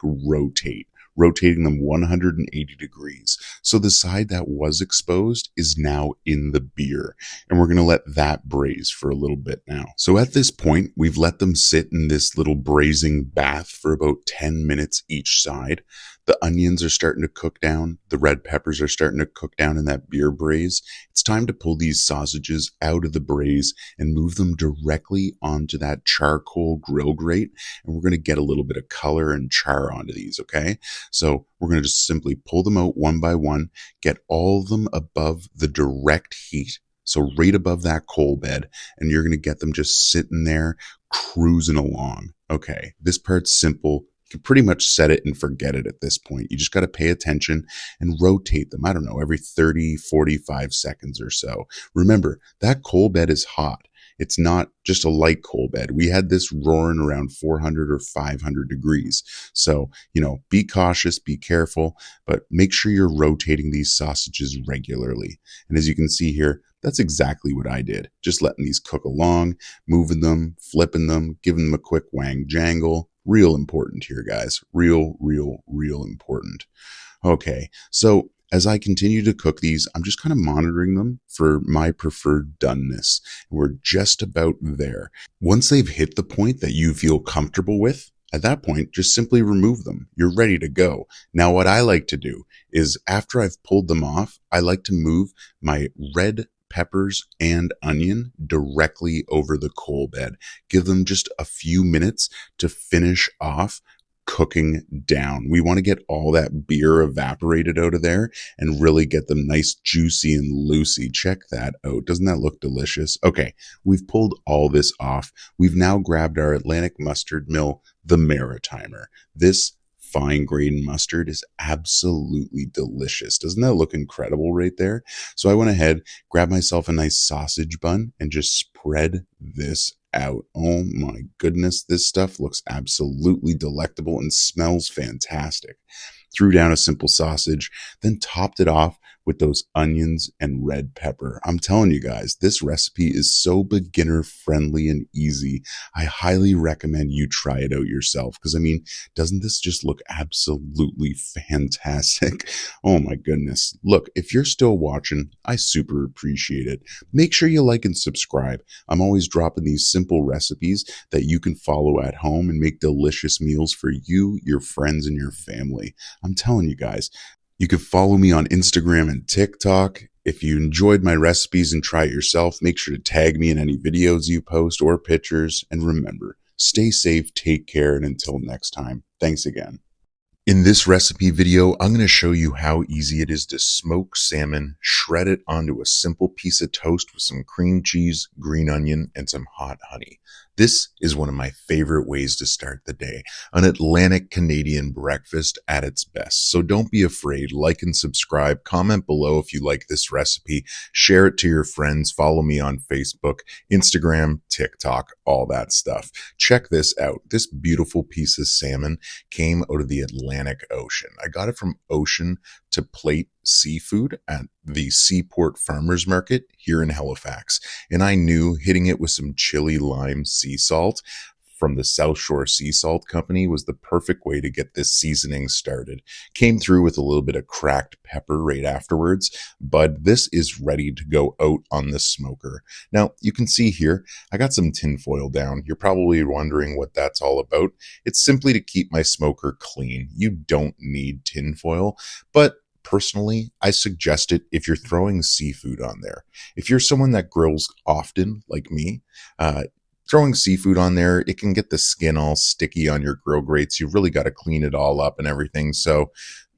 rotating them 180 degrees. So the side that was exposed is now in the beer. And we're going to let that braise for a little bit now. So at this point, we've let them sit in this little braising bath for about 10 minutes each side. The onions are starting to cook down. The red peppers are starting to cook down in that beer braise. It's time to pull these sausages out of the braise and move them directly onto that charcoal grill grate. And we're going to get a little bit of color and char onto these, okay? So we're going to just simply pull them out one by one, get all of them above the direct heat. So right above that coal bed, and you're going to get them just sitting there cruising along. Okay, this part's simple. You can pretty much set it and forget it at this point. You just got to pay attention and rotate them. I don't know, every 30, 45 seconds or so. Remember, that coal bed is hot. It's not just a light coal bed. We had this roaring around 400 or 500 degrees. So, be cautious, be careful, but make sure you're rotating these sausages regularly. And as you can see here, that's exactly what I did. Just letting these cook along, moving them, flipping them, giving them a quick wang jangle. Real important here, guys. Real important. Okay, so as I continue to cook these, I'm just kind of monitoring them for my preferred doneness. We're just about there. Once they've hit the point that you feel comfortable with, at that point, just simply remove them. You're ready to go. Now, what I like to do is after I've pulled them off, I like to move my red peppers and onion directly over the coal bed. Give them just a few minutes to finish off cooking down. We want to get all that beer evaporated out of there and really get them nice, juicy and loosey. Check that out. Doesn't that look delicious? Okay, we've pulled all this off. We've now grabbed our Atlantic mustard mill, the Maritimer. This fine grain mustard is absolutely delicious. Doesn't that look incredible right there? So I went ahead, grabbed myself a nice sausage bun and just spread this out. Oh my goodness, this stuff looks absolutely delectable and smells fantastic. Threw down a simple sausage, then topped it off with those onions and red pepper. I'm telling you guys, this recipe is so beginner friendly and easy. I highly recommend you try it out yourself because, doesn't this just look absolutely fantastic? Oh my goodness. Look, if you're still watching, I super appreciate it. Make sure you like and subscribe. I'm always dropping these simple recipes that you can follow at home and make delicious meals for you, your friends, and your family. I'm telling you guys, you can follow me on Instagram and TikTok. If you enjoyed my recipes and try it yourself, make sure to tag me in any videos you post or pictures. And remember, stay safe, take care, and until next time, thanks again. In this recipe video, I'm going to show you how easy it is to smoke salmon, shred it onto a simple piece of toast with some cream cheese, green onion, and some hot honey. This is one of my favorite ways to start the day, an Atlantic Canadian breakfast at its best. So don't be afraid, like and subscribe, comment below if you like this recipe, share it to your friends, follow me on Facebook, Instagram, TikTok, all that stuff. Check this out. This beautiful piece of salmon came out of the Atlantic Ocean. I got it from ocean to plate seafood at the Seaport Farmers Market here in Halifax. And I knew hitting it with some chili lime sea salt from the South Shore Sea Salt Company was the perfect way to get this seasoning started. Came through with a little bit of cracked pepper right afterwards, but this is ready to go out on the smoker. Now, you can see here, I got some tin foil down. You're probably wondering what that's all about. It's simply to keep my smoker clean. You don't need tin foil, but personally, I suggest it if you're throwing seafood on there. If you're someone that grills often, like me, throwing seafood on there, it can get the skin all sticky on your grill grates. You've really got to clean it all up and everything. So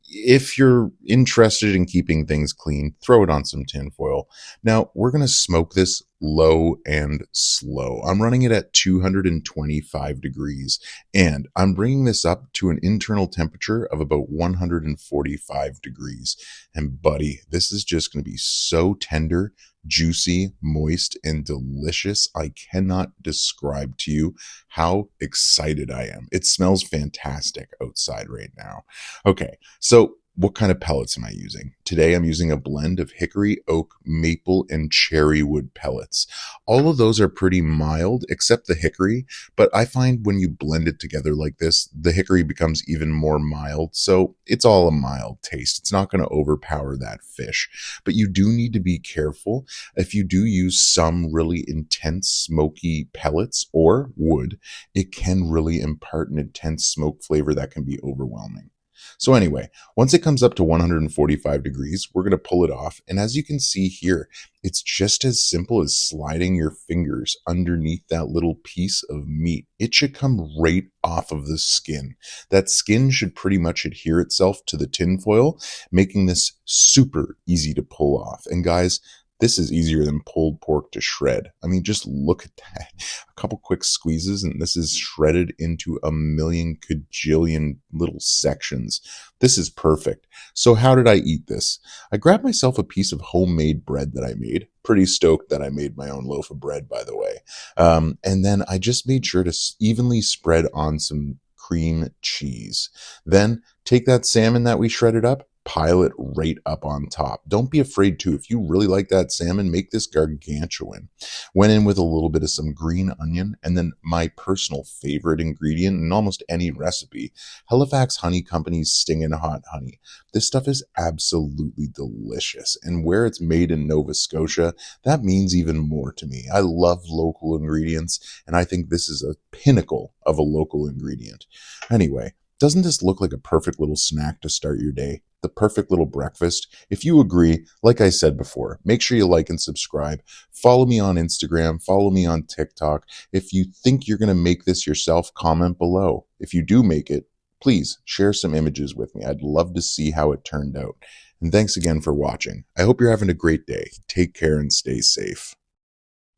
if you're interested in keeping things clean, throw it on some tinfoil. Now, we're going to smoke this low and slow. I'm running it at 225 degrees, and I'm bringing this up to an internal temperature of about 145 degrees. And buddy, this is just going to be so tender, juicy, moist, and delicious. I cannot describe to you how excited I am. It smells fantastic outside right now. Okay, so what kind of pellets am I using? Today I'm using a blend of hickory, oak, maple, and cherry wood pellets. All of those are pretty mild, except the hickory, but I find when you blend it together like this, the hickory becomes even more mild, so it's all a mild taste. It's not going to overpower that fish, but you do need to be careful. If you do use some really intense smoky pellets or wood, it can really impart an intense smoke flavor that can be overwhelming. So anyway, once it comes up to 145 degrees, we're going to pull it off. And as you can see here, it's just as simple as sliding your fingers underneath that little piece of meat. It should come right off of the skin. That skin should pretty much adhere itself to the tinfoil, making this super easy to pull off. And guys, this is easier than pulled pork to shred. I mean, just look at that. A couple quick squeezes and this is shredded into a million kajillion little sections. This is perfect. So how did I eat this? I grabbed myself a piece of homemade bread that I made. Pretty stoked that I made my own loaf of bread, by the way. And then I just made sure to evenly spread on some cream cheese. Then take that salmon that we shredded up, pile it right up on top. Don't be afraid to. If you really like that salmon, make this gargantuan. Went in with a little bit of some green onion, and then my personal favorite ingredient in almost any recipe, Halifax Honey Company's Stingin' Hot Honey. This stuff is absolutely delicious, and where it's made in Nova Scotia, that means even more to me. I love local ingredients, and I think this is a pinnacle of a local ingredient. Anyway, doesn't this look like a perfect little snack to start your day? The perfect little breakfast? If you agree, like I said before, make sure you like and subscribe. Follow me on Instagram. Follow me on TikTok. If you think you're going to make this yourself, comment below. If you do make it, please share some images with me. I'd love to see how it turned out. And thanks again for watching. I hope you're having a great day. Take care and stay safe.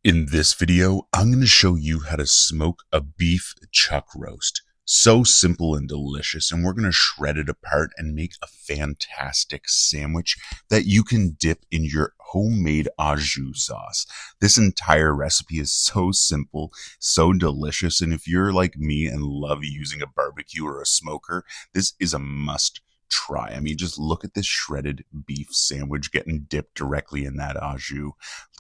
In this video, I'm going to show you how to smoke a beef chuck roast. So simple and delicious, and we're going to shred it apart and make a fantastic sandwich that you can dip in your homemade au jus sauce. This entire recipe is so simple, so delicious, and if you're like me and love using a barbecue or a smoker, this is a must try. I mean, just look at this shredded beef sandwich getting dipped directly in that au jus.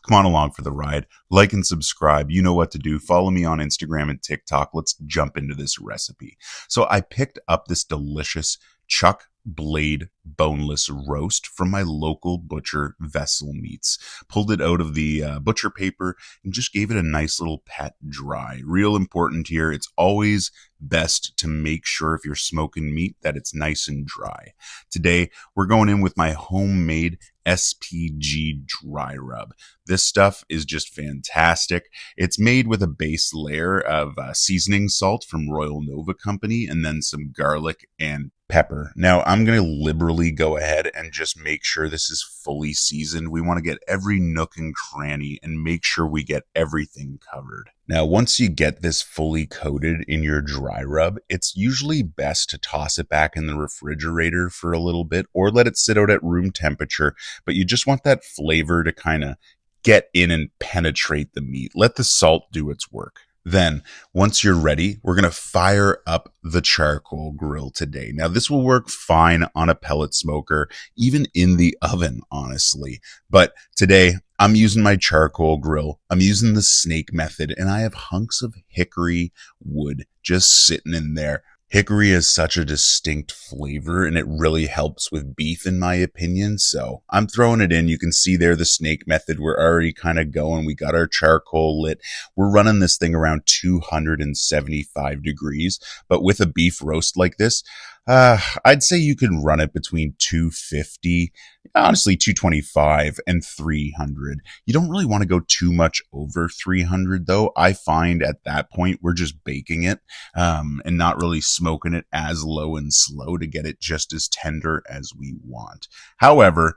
Come on along for the ride. Like and subscribe. You know what to do. Follow me on Instagram and TikTok. Let's jump into this recipe. So I picked up this delicious chuck blade boneless roast from my local butcher, Vessel Meats. Pulled it out of the butcher paper and just gave it a nice little pat dry. Real important here. It's always best to make sure if you're smoking meat that it's nice and dry. Today, we're going in with my homemade SPG dry rub. This stuff is just fantastic. It's made with a base layer of seasoning salt from Royal Nova Company and then some garlic and pepper. Now, I'm going to liberally go ahead and just make sure this is fully seasoned. We want to get every nook and cranny and make sure we get everything covered. Now, once you get this fully coated in your dry rub, it's usually best to toss it back in the refrigerator for a little bit or let it sit out at room temperature. But you just want that flavor to kind of get in and penetrate the meat. Let the salt do its work. Then, once you're ready, we're going to fire up the charcoal grill today. Now, this will work fine on a pellet smoker, even in the oven, honestly. But today, I'm using my charcoal grill. I'm using the snake method, and I have hunks of hickory wood just sitting in there. Hickory is such a distinct flavor, and it really helps with beef, in my opinion. So I'm throwing it in. You can see there the snake method. We're already kind of going. We got our charcoal lit. We're running this thing around 275 degrees. But with a beef roast like this, I'd say you can run it between 250, honestly 225 and 300. You don't really want to go too much over 300 though. I find at that point we're just baking it and not really smoking it as low and slow to get it just as tender as we want. However,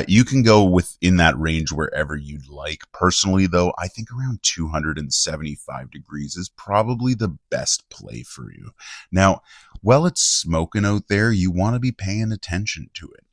you can go within that range wherever you'd like. Personally though, I think around 275 degrees is probably the best play for you. Now, while it's smoking out there, you want to be paying attention to it.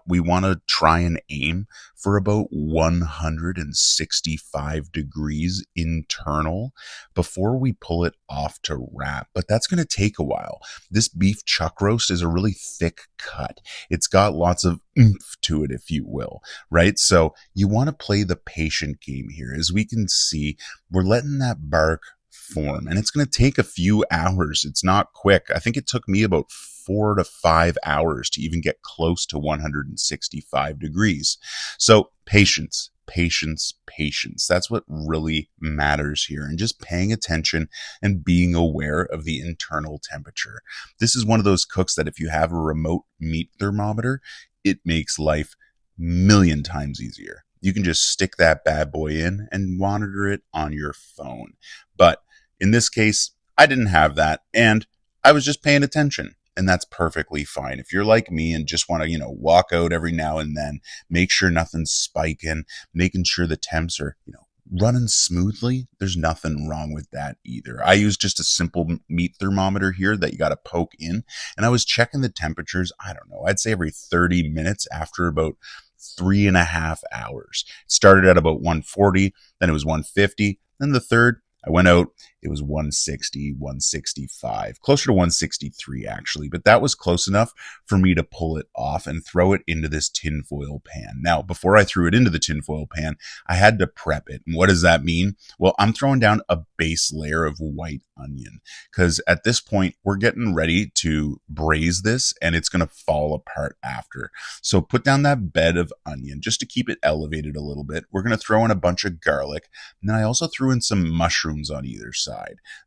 We want to try and aim for about 165 degrees internal before we pull it off to wrap. But that's going to take a while. This beef chuck roast is a really thick cut. It's got lots of oomph to it, if you will, right? So you want to play the patient game here. As we can see, we're letting that bark form, and it's going to take a few hours. It's not quick. I think it took me about 4 to 5 hours to even get close to 165 degrees. So patience, patience, patience. That's what really matters here, and just paying attention and being aware of the internal temperature. This is one of those cooks that if you have a remote meat thermometer, it makes life million times easier. You can just stick that bad boy in and monitor it on your phone. But in this case, I didn't have that, and I was just paying attention, and that's perfectly fine. If you're like me and just want to, walk out every now and then, make sure nothing's spiking, making sure the temps are, running smoothly, there's nothing wrong with that either. I use just a simple meat thermometer here that you got to poke in, and I was checking the temperatures, I don't know, I'd say every 30 minutes after about 3.5 hours. It started at about 140, then it was 150, then the third, I went out, it was 160, 165, closer to 163 actually, but that was close enough for me to pull it off and throw it into this tinfoil pan. Now, before I threw it into the tinfoil pan, I had to prep it. And what does that mean? Well, I'm throwing down a base layer of white onion because at this point, we're getting ready to braise this and it's going to fall apart after. So put down that bed of onion just to keep it elevated a little bit. We're going to throw in a bunch of garlic. And then I also threw in some mushrooms on either side.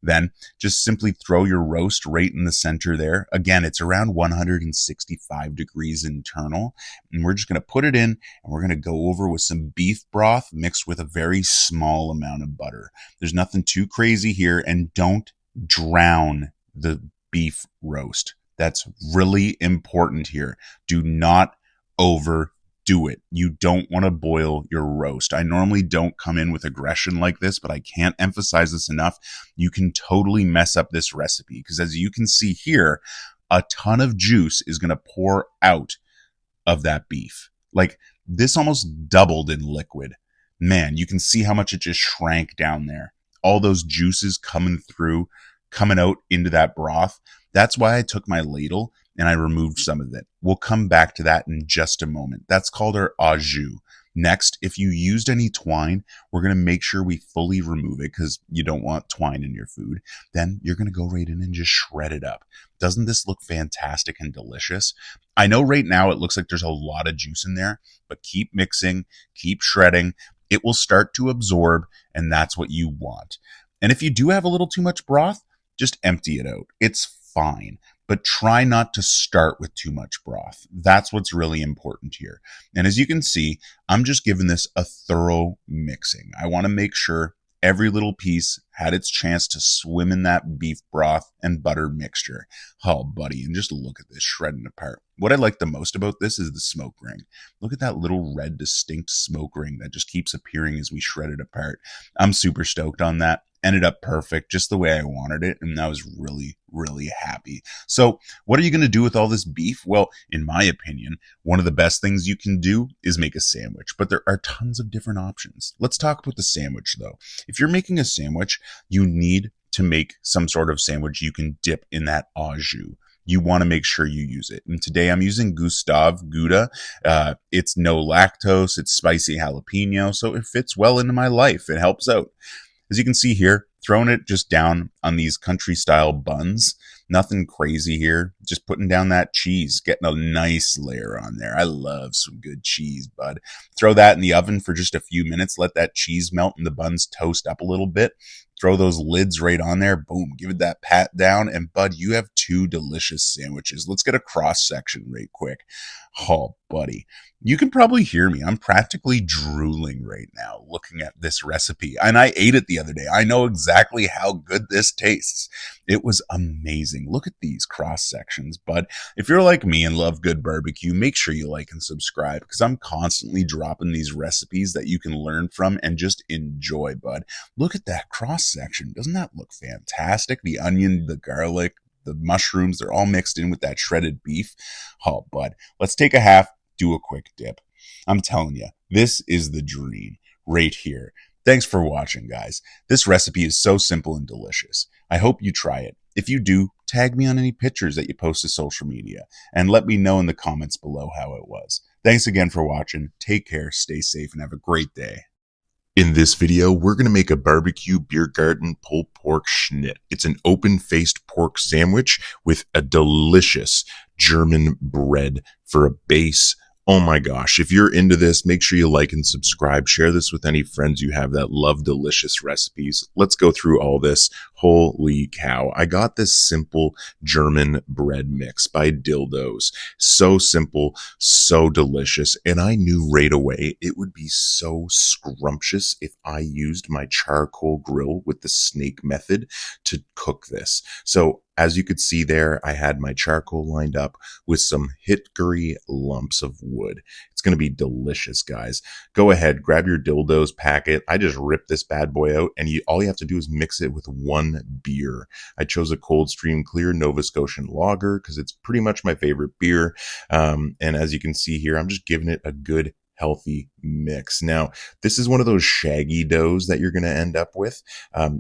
Then just simply throw your roast right in the center there. Again, it's around 165 degrees internal. And we're just going to put it in and we're going to go over with some beef broth mixed with a very small amount of butter. There's nothing too crazy here, and don't drown the beef roast. That's really important here. Do not overdo it. You don't want to boil your roast. I normally don't come in with aggression like this, but I can't emphasize this enough. You can totally mess up this recipe because as you can see here, a ton of juice is going to pour out of that beef. Like this almost doubled in liquid. Man, you can see how much it just shrank down there. All those juices coming out into that broth. That's why I took my ladle and I removed some of it. We'll come back to that in just a moment. That's called our au jus. Next, if you used any twine, we're going to make sure we fully remove it because you don't want twine in your food. Then you're going to go right in and just shred it up. Doesn't this look fantastic and delicious? I know right now it looks like there's a lot of juice in there, but keep mixing, keep shredding. It will start to absorb, and that's what you want. And if you do have a little too much broth, just empty it out. It's fine. But try not to start with too much broth. That's what's really important here. And as you can see, I'm just giving this a thorough mixing. I want to make sure every little piece had its chance to swim in that beef broth and butter mixture. Oh, buddy, and just look at this shredding apart. What I like the most about this is the smoke ring. Look at that little red distinct smoke ring that just keeps appearing as we shred it apart. I'm super stoked on that. Ended up perfect, just the way I wanted it, and I was really, really happy. So what are you going to do with all this beef? Well, in my opinion, one of the best things you can do is make a sandwich, but there are tons of different options. Let's talk about the sandwich, though. If you're making a sandwich, you need to make some sort of sandwich you can dip in that au jus. You want to make sure you use it. And today I'm using Gustav Gouda. It's no lactose, it's spicy jalapeno, so it fits well into my life. It helps out. As you can see here, throwing it just down on these country style buns. Nothing crazy here. Just putting down that cheese, getting a nice layer on there. I love some good cheese, bud. Throw that in the oven for just a few minutes. Let that cheese melt and the buns toast up a little bit. throw those lids right on there. Boom, give it that pat down. And bud, you have two delicious sandwiches. Let's get a cross section right quick. Oh, buddy, you can probably hear me. I'm practically drooling right now looking at this recipe. And I ate it the other day. I know exactly how good this tastes. It was amazing. Look at these cross sections, bud. If you're like me and love good barbecue, make sure you like and subscribe because I'm constantly dropping these recipes that you can learn from and just enjoy, bud. Look at that cross section. Doesn't that look fantastic? The onion, the garlic, the mushrooms, they're all mixed in with that shredded beef. Oh, bud, let's take a half, do a quick dip. I'm telling you, this is the dream right here. Thanks for watching, guys. This recipe is so simple and delicious. I hope you try it. If you do, tag me on any pictures that you post to social media and let me know in the comments below how it was. Thanks again for watching. Take care, stay safe, and have a great day. In this video, we're going to make a barbecue beer garden pulled pork schnitt. It's an open-faced pork sandwich with a delicious German bread for a base. Oh my gosh, if you're into this, make sure you like and subscribe. Share this with any friends you have that love delicious recipes. Let's go through all this. Holy cow. I got this simple German bread mix by Dildos. So simple, so delicious. And I knew right away it would be so scrumptious if I used my charcoal grill with the snake method to cook this. So as you could see there, I had my charcoal lined up with some hickory lumps of wood. It's going to be delicious, guys. Go ahead, grab your Dildos packet. I just ripped this bad boy out, and all you have to do is mix it with one beer. I chose a Coldstream Clear Nova Scotian Lager because it's pretty much my favorite beer. And as you can see here, I'm just giving it a good healthy mix. Now, this is one of those shaggy doughs that you're going to end up with.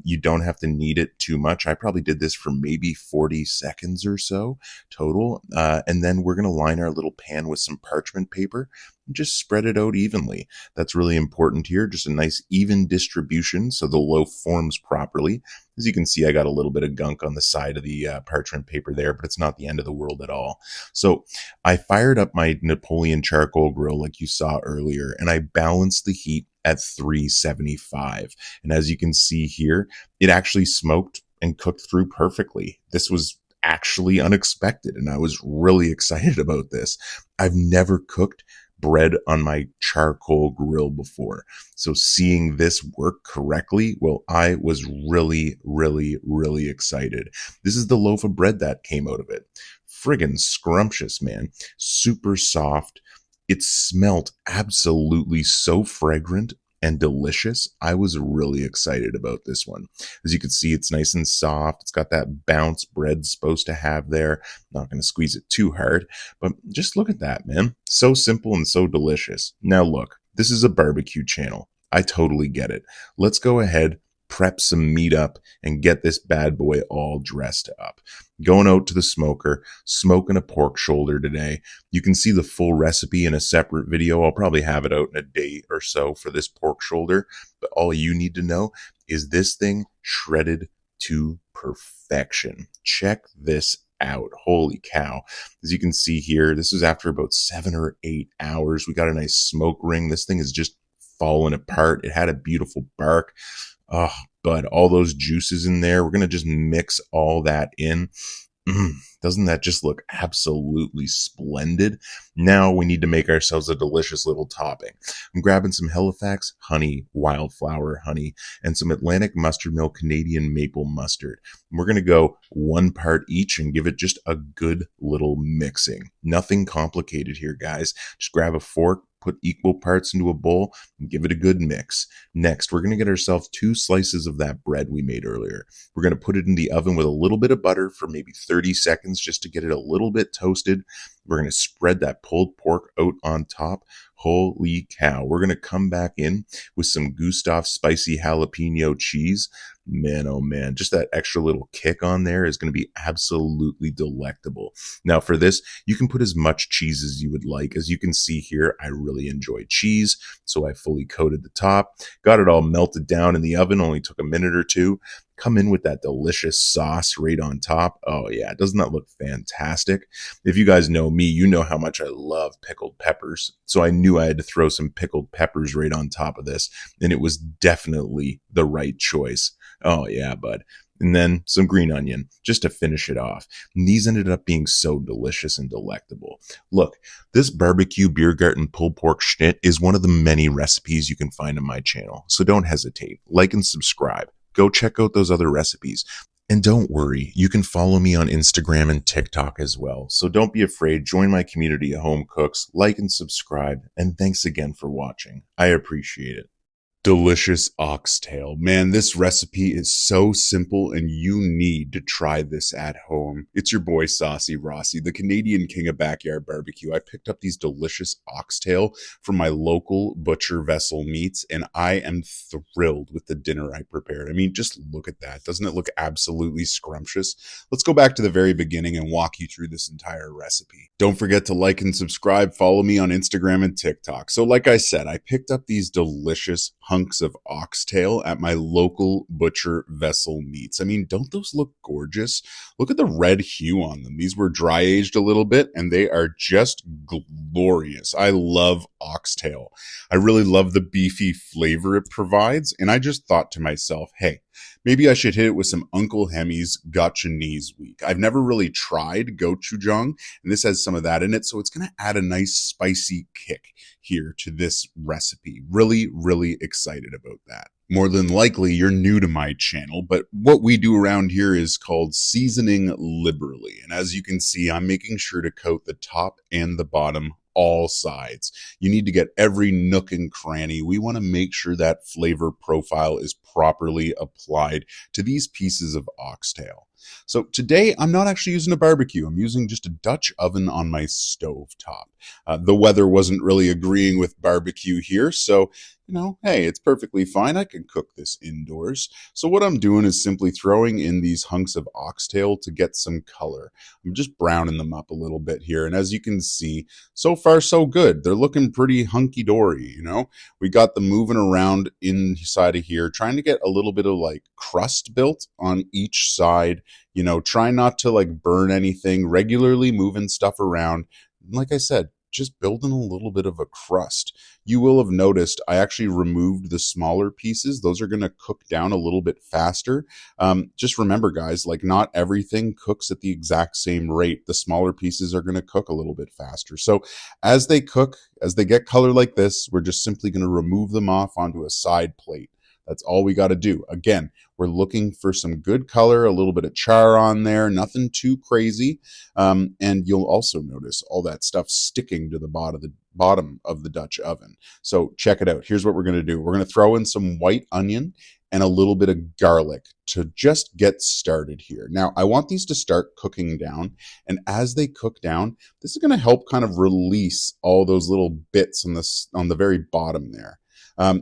You don't have to knead it too much. I probably did this for maybe 40 seconds or so total. And then we're going to line our little pan with some parchment paper and just spread it out evenly. That's really important here. Just a nice even distribution so the loaf forms properly. As you can see, I got a little bit of gunk on the side of the parchment paper there, but it's not the end of the world at all. So I fired up my Napoleon charcoal grill like you saw earlier, and I balanced the heat at 375. And as you can see here, it actually smoked and cooked through perfectly. This was actually unexpected, and I was really excited about this. I've never cooked bread on my charcoal grill before. So seeing this work correctly, well, I was really, really, really excited. This is the loaf of bread that came out of it. Friggin' scrumptious, man. Super soft. It smelled absolutely so fragrant and delicious. I was really excited about this one. As you can see, it's nice and soft. It's got that bounce bread's supposed to have there. Not going to squeeze it too hard, but just look at that, man. So simple and so delicious. Now look, this is a barbecue channel. I totally get it. Let's go ahead, prep some meat up, and get this bad boy all dressed up. Going out to the smoker, smoking a pork shoulder today. You can see the full recipe in a separate video. I'll probably have it out in a day or so for this pork shoulder, but all you need to know is this thing shredded to perfection. Check this out. Holy cow. As you can see here, this is after about 7 or 8 hours. We got a nice smoke ring. This thing is just falling apart. It had a beautiful bark. Oh, but all those juices in there, we're going to just mix all that in. Doesn't that just look absolutely splendid? Now we need to make ourselves a delicious little topping. I'm grabbing some Halifax honey, wildflower honey, and some Atlantic mustard mill Canadian maple mustard. We're going to go 1 part each and give it just a good little mixing. Nothing complicated here, guys. Just grab a fork, put equal parts into a bowl, and give it a good mix. Next, we're going to get ourselves 2 slices of that bread we made earlier. We're going to put it in the oven with a little bit of butter for maybe 30 seconds just to get it a little bit toasted. We're going to spread that pulled pork out on top. Holy cow. We're going to come back in with some Gustav spicy jalapeno cheese. Man, oh man, just that extra little kick on there is going to be absolutely delectable. Now for this, you can put as much cheese as you would like. As you can see here, I really enjoy cheese, so I fully coated the top. Got it all melted down in the oven, only took a minute or two. Come in with that delicious sauce right on top. Oh yeah, doesn't that look fantastic? If you guys know me, you know how much I love pickled peppers. So I knew knew I had to throw some pickled peppers right on top of this, and it was definitely the right choice. Oh yeah, bud. And then some green onion just to finish it off. And these ended up being so delicious and delectable. Look, this barbecue beer garden pulled pork schnitt is one of the many recipes you can find on my channel. So don't hesitate. Like and subscribe. Go check out those other recipes. And don't worry, you can follow me on Instagram and TikTok as well. So don't be afraid. Join my community of home cooks. Like and subscribe. And thanks again for watching. I appreciate it. Delicious oxtail. Man, this recipe is so simple and you need to try this at home. It's your boy Saucy Rossi, the Canadian king of backyard barbecue. I picked up these delicious oxtail from my local butcher vessel meats and I am thrilled with the dinner I prepared. I mean, just look at that. Doesn't it look absolutely scrumptious? Let's go back to the very beginning and walk you through this entire recipe. Don't forget to like and subscribe. Follow me on Instagram and TikTok. So like I said, I picked up these delicious hunks of oxtail at my local butcher vessel meats. I mean, don't those look gorgeous? Look at the red hue on them. These were dry aged a little bit and they are just glorious. I love oxtail. I really love the beefy flavor it provides. And I just thought to myself, hey, maybe I should hit it with some Uncle Hemi's Gotchanese week. I've never really tried gochujang, and this has some of that in it, so it's going to add a nice spicy kick here to this recipe. Really, really excited about that. More than likely, you're new to my channel, but what we do around here is called seasoning liberally. And as you can see, I'm making sure to coat the top and the bottom all sides. You need to get every nook and cranny. We want to make sure that flavor profile is properly applied to these pieces of oxtail. So today I'm not actually using a barbecue. I'm using just a Dutch oven on my stove top. The weather wasn't really agreeing with barbecue here, so hey, it's perfectly fine. I can cook this indoors. So what I'm doing is simply throwing in these hunks of oxtail to get some color. I'm just browning them up a little bit here. And as you can see, so far so good. They're looking pretty hunky-dory, We got them moving around inside of here, trying to get a little bit of like crust built on each side. Try not to like burn anything, regularly moving stuff around. Like I said, just building a little bit of a crust. You will have noticed I actually removed the smaller pieces. Those are going to cook down a little bit faster. Just remember, guys, like not everything cooks at the exact same rate. The smaller pieces are going to cook a little bit faster. So as they cook, as they get color like this, we're just simply going to remove them off onto a side plate. That's all we got to do. Again, we're looking for some good color, a little bit of char on there, nothing too crazy. And you'll also notice all that stuff sticking to the bottom of the Dutch oven. So check it out. Here's what we're going to do. We're going to throw in some white onion and a little bit of garlic to just get started here. Now, I want these to start cooking down. And as they cook down, this is going to help kind of release all those little bits on the very bottom there.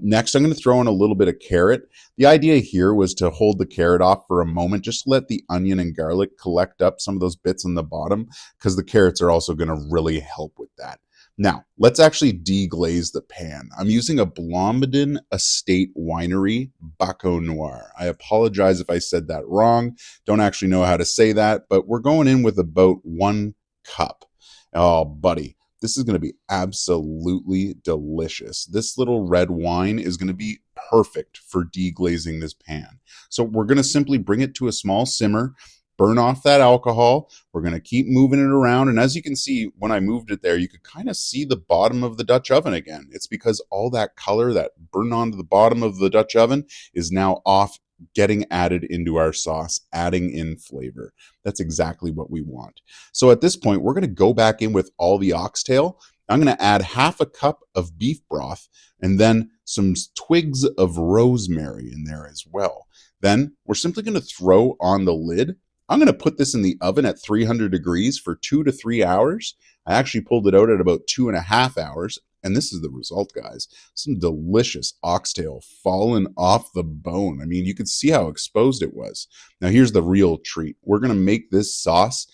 Next, I'm going to throw in a little bit of carrot. The idea here was to hold the carrot off for a moment, just to let the onion and garlic collect up some of those bits on the bottom, because the carrots are also going to really help with that. Now, let's actually deglaze the pan. I'm using a Blomidon Estate Winery Baco Noir. I apologize if I said that wrong. Don't actually know how to say that, but we're going in with about 1 cup. Oh, buddy. This is going to be absolutely delicious. This little red wine is going to be perfect for deglazing this pan. So we're going to simply bring it to a small simmer, burn off that alcohol. We're going to keep moving it around. And as you can see, when I moved it there, you could kind of see the bottom of the Dutch oven again. It's because all that color that burned onto the bottom of the Dutch oven is now off, getting added into our sauce, adding in flavor. That's exactly what we want. So at this point, we're going to go back in with all the oxtail. I'm going to add half a cup of beef broth and then some twigs of rosemary in there as well. Then we're simply going to throw on the lid. I'm going to put this in the oven at 300 degrees for 2 to 3 hours. I actually pulled it out at about 2.5 hours. And this is the result, guys. Some delicious oxtail falling off the bone. I mean, you could see how exposed it was. Now, here's the real treat. We're going to make this sauce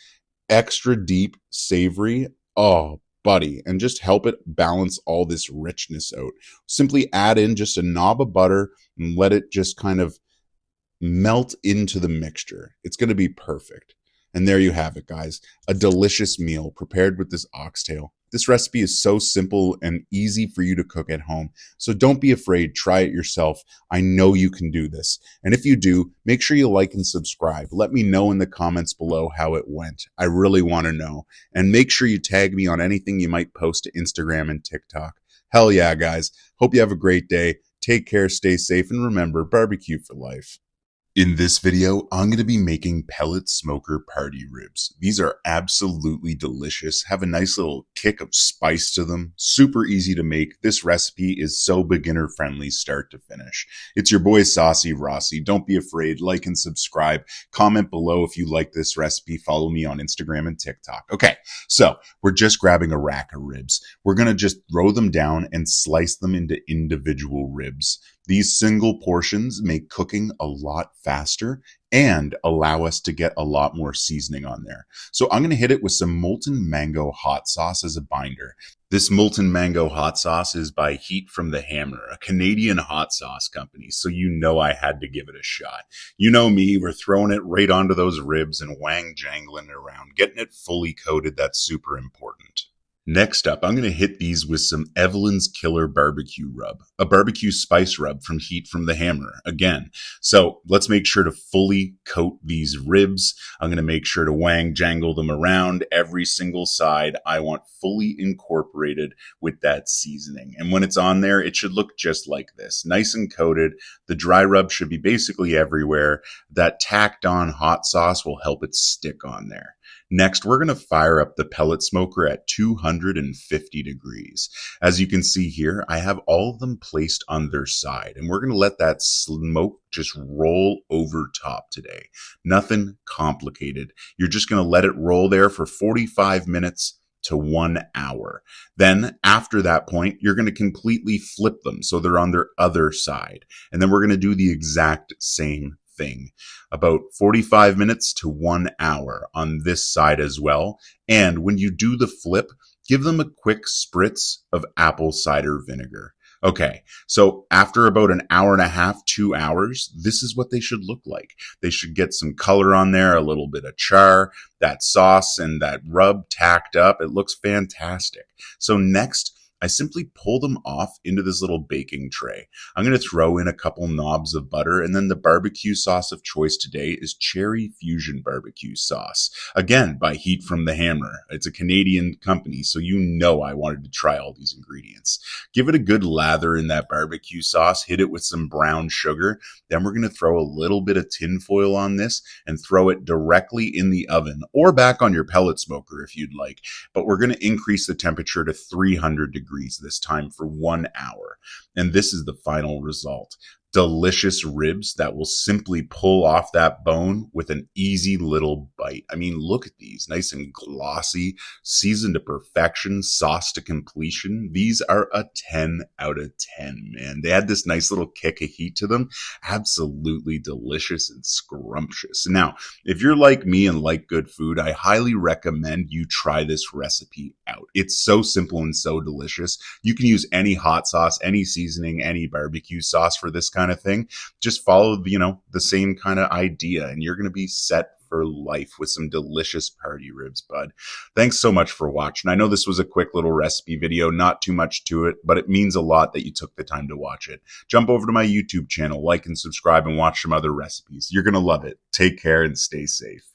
extra deep, savory. Oh, buddy. And just help it balance all this richness out. Simply add in just a knob of butter and let it just kind of melt into the mixture. It's going to be perfect. And there you have it, guys. A delicious meal prepared with this oxtail. This recipe is so simple and easy for you to cook at home. So don't be afraid. Try it yourself. I know you can do this. And if you do, make sure you like and subscribe. Let me know in the comments below how it went. I really want to know. And make sure you tag me on anything you might post to Instagram and TikTok. Hell yeah, guys. Hope you have a great day. Take care, stay safe, and remember, barbecue for life. In this video, I'm going to be making pellet smoker party ribs. These are absolutely delicious, have a nice little kick of spice to them, super easy to make. This recipe is so beginner friendly start to finish. It's your boy Saucy Rossi. Don't be afraid, like and subscribe. Comment below if you like this recipe. Follow me on Instagram and TikTok. Okay, so we're just grabbing a rack of ribs. We're going to just throw them down and slice them into individual ribs. These single portions make cooking a lot faster and allow us to get a lot more seasoning on there. So I'm going to hit it with some molten mango hot sauce as a binder. This molten mango hot sauce is by Heat from the Hammer, a Canadian hot sauce company. So you know I had to give it a shot. You know me, we're throwing it right onto those ribs and jangling it around, getting it fully coated. That's super important. Next up, I'm going to hit these with some Evelyn's Killer Barbecue Rub, a barbecue spice rub from Heat from the Hammer again. So let's make sure to fully coat these ribs. I'm going to make sure to jangle them around every single side. I want fully incorporated with that seasoning. And when it's on there, it should look just like this, nice and coated. The dry rub should be basically everywhere. That tacked on hot sauce will help it stick on there. Next, we're going to fire up the pellet smoker at 250 degrees. As you can see here, I have all of them placed on their side, and we're going to let that smoke just roll over top today. Nothing complicated. You're just going to let it roll there for 45 minutes to 1 hour. Then after that point, you're going to completely flip them so they're on their other side. And then we're going to do the exact same thing. About 45 minutes to 1 hour on this side as well. And when you do the flip, give them a quick spritz of apple cider vinegar. Okay, so after about an hour and a half, 2 hours, this is what they should look like. They should get some color on there, a little bit of char, that sauce and that rub tacked up. It looks fantastic. So next, I simply pull them off into this little baking tray. I'm going to throw in a couple knobs of butter, and then the barbecue sauce of choice today is Cherry Fusion Barbecue Sauce. Again, by Heat from the Hammer. It's a Canadian company, so you know I wanted to try all these ingredients. Give it a good lather in that barbecue sauce, hit it with some brown sugar. Then we're going to throw a little bit of tin foil on this and throw it directly in the oven or back on your pellet smoker if you'd like. But we're going to increase the temperature to 300 degrees this time for 1 hour. And this is the final result. Delicious ribs that will simply pull off that bone with an easy little bite. I mean, look at these, nice and glossy, seasoned to perfection, sauce to completion. These are a 10 out of 10, man. They had this nice little kick of heat to them. Absolutely delicious and scrumptious. Now, if you're like me and like good food, I highly recommend you try this recipe out. It's so simple and so delicious. You can use any hot sauce, any seasoning, any barbecue sauce for this kind of thing. Just follow, the same kind of idea, and you're going to be set for life with some delicious party ribs, bud. Thanks so much for watching. I know this was a quick little recipe video, not too much to it, but it means a lot that you took the time to watch it. Jump over to my YouTube channel, like and subscribe, and watch some other recipes. You're going to love it. Take care and stay safe.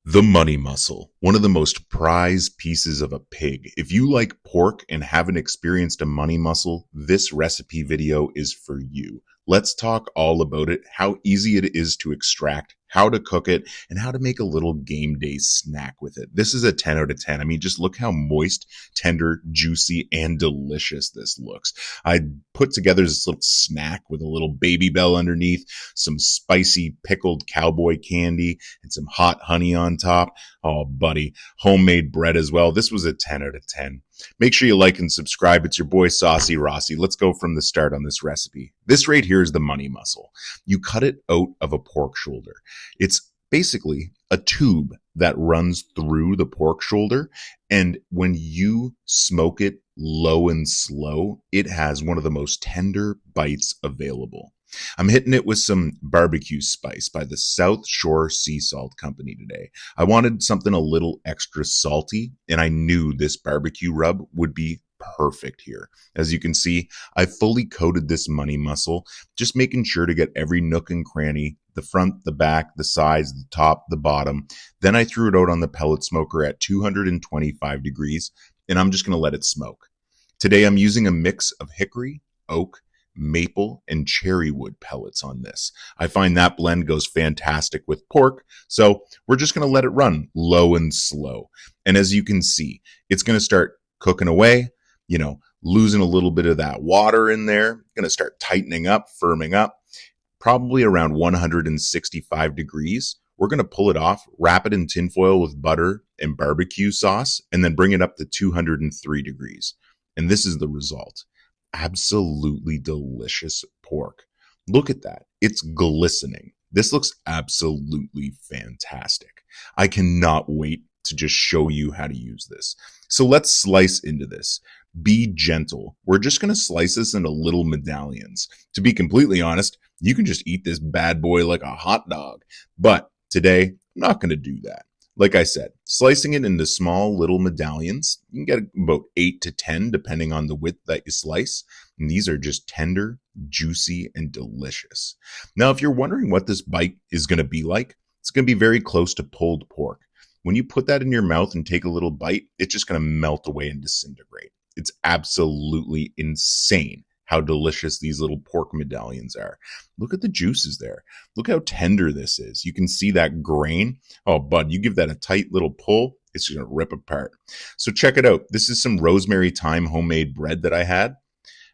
The money muscle, one of the most prized pieces of a pig. If you like pork and haven't experienced a money muscle, this recipe video is for you. Let's talk all about it, how easy it is to extract, how to cook it, and how to make a little game day snack with it. This is a 10 out of 10. I mean, just look how moist, tender, juicy, and delicious this looks. I put together this little snack with a little Baby Bell underneath, some spicy pickled cowboy candy, and some hot honey on top. Oh, buddy, homemade bread as well. This was a 10 out of 10. Make sure you like and subscribe. It's your boy Saucy Rossi. Let's go from the start on this recipe. This right here is the money muscle. You cut it out of a pork shoulder. It's basically a tube that runs through the pork shoulder, and when you smoke it low and slow, it has one of the most tender bites available. I'm hitting it with some barbecue spice by the South Shore Sea Salt Company today. I wanted something a little extra salty, and I knew this barbecue rub would be perfect here. As you can see, I fully coated this money muscle, just making sure to get every nook and cranny, the front, the back, the sides, the top, the bottom. Then I threw it out on the pellet smoker at 225 degrees, and I'm just going to let it smoke. Today I'm using a mix of hickory, oak, maple, and cherry wood pellets on this. I find that blend goes fantastic with pork, so we're just going to let it run low and slow. And as you can see, it's going to start cooking away, losing a little bit of that water in there, going to start tightening up, firming up, probably around 165 degrees. We're going to pull it off, wrap it in tinfoil with butter and barbecue sauce, and then bring it up to 203 degrees. And this is the result. Absolutely delicious pork. Look at that. It's glistening. This looks absolutely fantastic. I cannot wait to just show you how to use this. So let's slice into this. Be gentle. We're just going to slice this into little medallions. To be completely honest, you can just eat this bad boy like a hot dog. But today, I'm not going to do that. Like I said, slicing it into small little medallions, you can get about 8 to 10 depending on the width that you slice. And these are just tender, juicy, and delicious. Now, if you're wondering what this bite is going to be like, it's going to be very close to pulled pork. When you put that in your mouth and take a little bite, it's just going to melt away and disintegrate. It's absolutely insane how delicious these little pork medallions are. Look at the juices there. Look how tender this is. You can see that grain. Oh, bud, you give that a tight little pull, it's going to rip apart. So check it out. This is some rosemary thyme homemade bread that I had.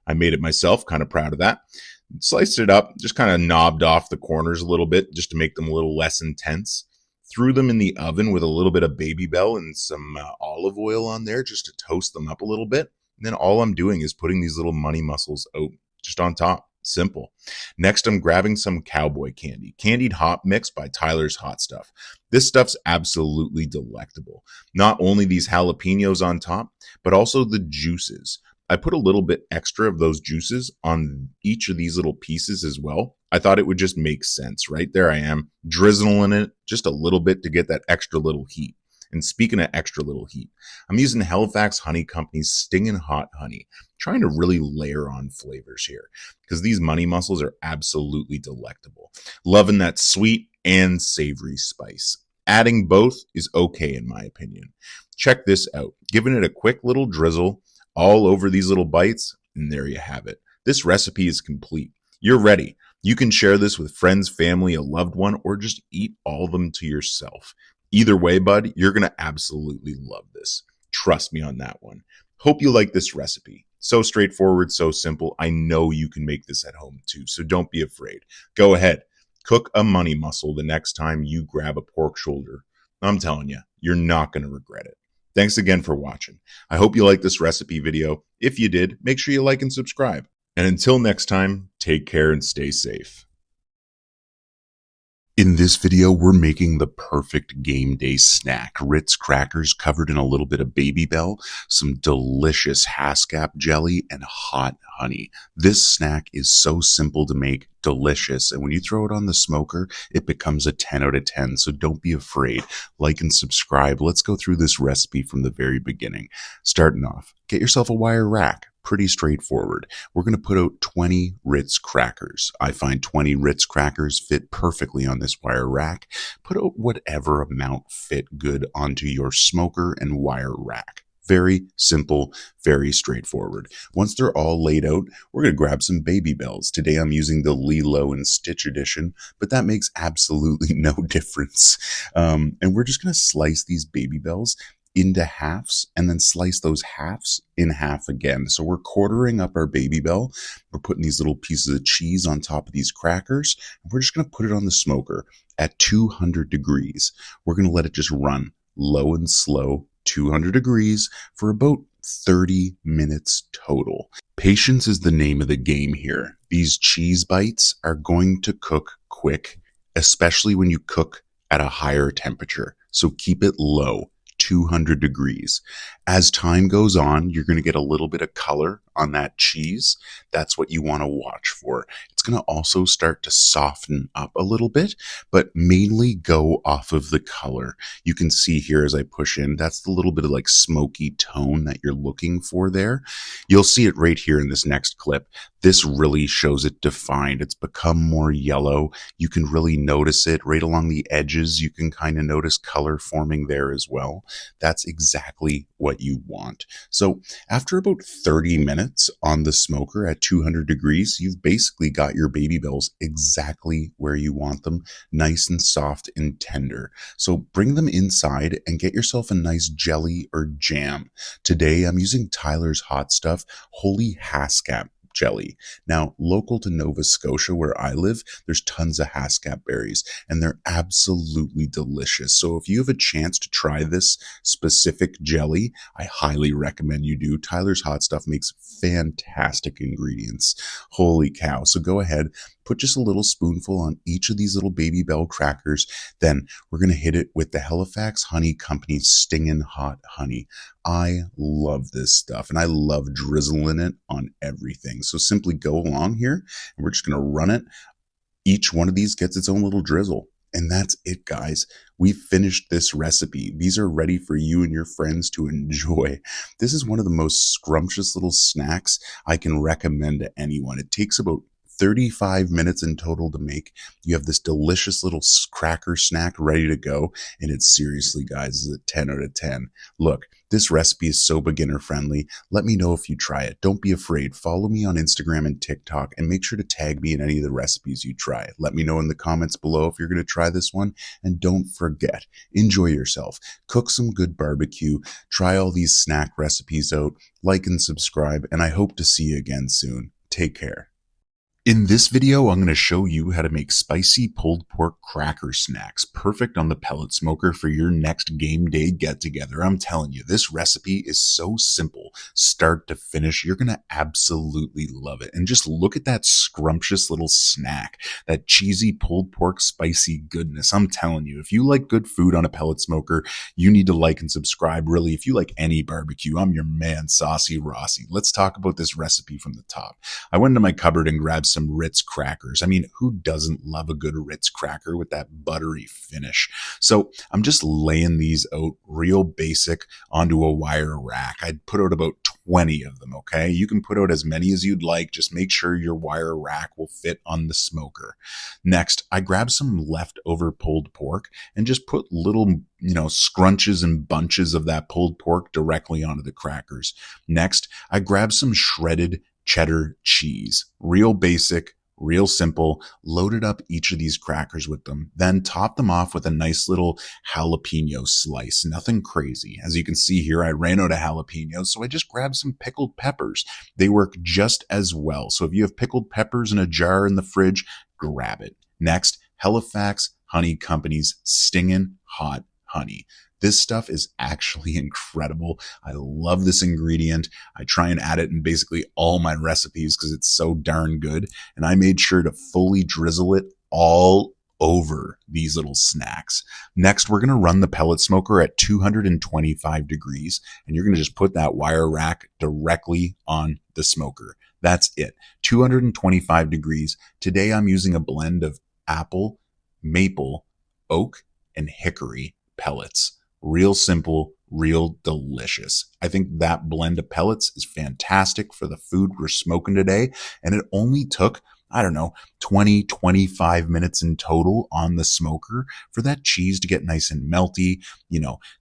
I made it myself, kind of proud of that. Sliced it up, just kind of knobbed off the corners a little bit just to make them a little less intense. Threw them in the oven with a little bit of Baby Bell and some olive oil on there just to toast them up a little bit. And then all I'm doing is putting these little money mussels out just on top. Simple. Next, I'm grabbing some cowboy candy. Candied hop mix by Tyler's Hot Stuff. This stuff's absolutely delectable. Not only these jalapenos on top, but also the juices. I put a little bit extra of those juices on each of these little pieces as well. I thought it would just make sense. Right there I am, drizzling it just a little bit to get that extra little heat. And speaking of extra little heat, I'm using Halifax Honey Company's Stingin' Hot Honey, trying to really layer on flavors here because these money mussels are absolutely delectable. Loving that sweet and savory spice. Adding both is okay in my opinion. Check this out. Giving it a quick little drizzle all over these little bites, and there you have it. This recipe is complete. You're ready. You can share this with friends, family, a loved one, or just eat all of them to yourself. Either way, bud, you're going to absolutely love this. Trust me on that one. Hope you like this recipe. So straightforward, so simple. I know you can make this at home too, so don't be afraid. Go ahead. Cook a money mussel the next time you grab a pork shoulder. I'm telling you, you're not going to regret it. Thanks again for watching. I hope you liked this recipe video. If you did, make sure you like and subscribe. And until next time, take care and stay safe. In this video, we're making the perfect game day snack. Ritz crackers covered in a little bit of Baby Bell, some delicious Haskap jelly, and hot honey. This snack is so simple to make, delicious, and when you throw it on the smoker, it becomes a 10 out of 10, so don't be afraid. Like and subscribe. Let's go through this recipe from the very beginning. Starting off, get yourself a wire rack. Pretty straightforward. We're going to put out 20 Ritz crackers. I find 20 Ritz crackers fit perfectly on this wire rack. Put out whatever amount fit good onto your smoker and wire rack. Very simple, very straightforward. Once they're all laid out, we're going to grab some Baby Bells. Today I'm using the Lilo and Stitch edition, but that makes absolutely no difference. And we're just going to slice these Baby Bells into halves and then slice those halves in half again. So we're quartering up our Baby Bell. We're putting these little pieces of cheese on top of these crackers, and we're just going to put it on the smoker at 200 degrees. We're going to let it just run low and slow, 200 degrees for about 30 minutes total. Patience is the name of the game here. These cheese bites are going to cook quick, especially when you cook at a higher temperature. So keep it low. 200 degrees. As time goes on, you're going to get a little bit of color on that cheese. That's what you want to watch for. It's going to also start to soften up a little bit, but mainly go off of the color. You can see here as I push in, that's the little bit of like smoky tone that you're looking for there. You'll see it right here in this next clip. This really shows it defined. It's become more yellow. You can really notice it right along the edges. You can kind of notice color forming there as well. That's exactly what you want. So after about 30 minutes on the smoker at 200 degrees, you've basically got your baby bells exactly where you want them, nice and soft and tender. So bring them inside and get yourself a nice jelly or jam. Today I'm using Tyler's Hot Stuff Holy Haskap jelly. Now, local to Nova Scotia, where I live, there's tons of haskap berries, and they're absolutely delicious. So if you have a chance to try this specific jelly, I highly recommend you do. Tyler's Hot Stuff makes fantastic ingredients. Holy cow. So go ahead, put just a little spoonful on each of these little Baby Bell crackers. Then we're going to hit it with the Halifax Honey Company's Stingin' Hot Honey. I love this stuff, and I love drizzling it on everything. So simply go along here, and we're just going to run it. Each one of these gets its own little drizzle. And that's it, guys. We've finished this recipe. These are ready for you and your friends to enjoy. This is one of the most scrumptious little snacks I can recommend to anyone. It takes about 35 minutes in total to make. You have this delicious little cracker snack ready to go. And it's seriously, guys, is a 10 out of 10. Look, this recipe is so beginner friendly. Let me know if you try it. Don't be afraid. Follow me on Instagram and TikTok, and make sure to tag me in any of the recipes you try. Let me know in the comments below if you're going to try this one. And don't forget, enjoy yourself. Cook some good barbecue. Try all these snack recipes out. Like and subscribe, and I hope to see you again soon. Take care. In this video, I'm going to show you how to make spicy pulled pork cracker snacks, perfect on the pellet smoker for your next game day get-together. I'm telling you, this recipe is so simple, start to finish. You're going to absolutely love it. And just look at that scrumptious little snack, that cheesy pulled pork spicy goodness. I'm telling you, if you like good food on a pellet smoker, you need to like and subscribe. Really, if you like any barbecue, I'm your man, Saucy Rossi. Let's talk about this recipe from the top. I went into my cupboard and grabbed some Ritz crackers. I mean, who doesn't love a good Ritz cracker with that buttery finish? So I'm just laying these out real basic onto a wire rack. I'd put out about 20 of them, okay? You can put out as many as you'd like. Just make sure your wire rack will fit on the smoker. Next, I grabbed some leftover pulled pork and just put little, scrunches and bunches of that pulled pork directly onto the crackers. Next, I grabbed some shredded cheddar cheese. Real basic, real simple. Loaded up each of these crackers with them. Then top them off with a nice little jalapeno slice. Nothing crazy. As you can see here, I ran out of jalapenos, so I just grabbed some pickled peppers. They work just as well. So if you have pickled peppers in a jar in the fridge, grab it. Next, Halifax Honey Company's Stingin' Hot Honey. This stuff is actually incredible. I love this ingredient. I try and add it in basically all my recipes because it's so darn good. And I made sure to fully drizzle it all over these little snacks. Next, we're going to run the pellet smoker at 225 degrees. And you're going to just put that wire rack directly on the smoker. That's it. 225 degrees. Today, I'm using a blend of apple, maple, oak, and hickory pellets. Real simple, real delicious. I think that blend of pellets is fantastic for the food we're smoking today. And it only took, 20, 25 minutes in total on the smoker for that cheese to get nice and melty,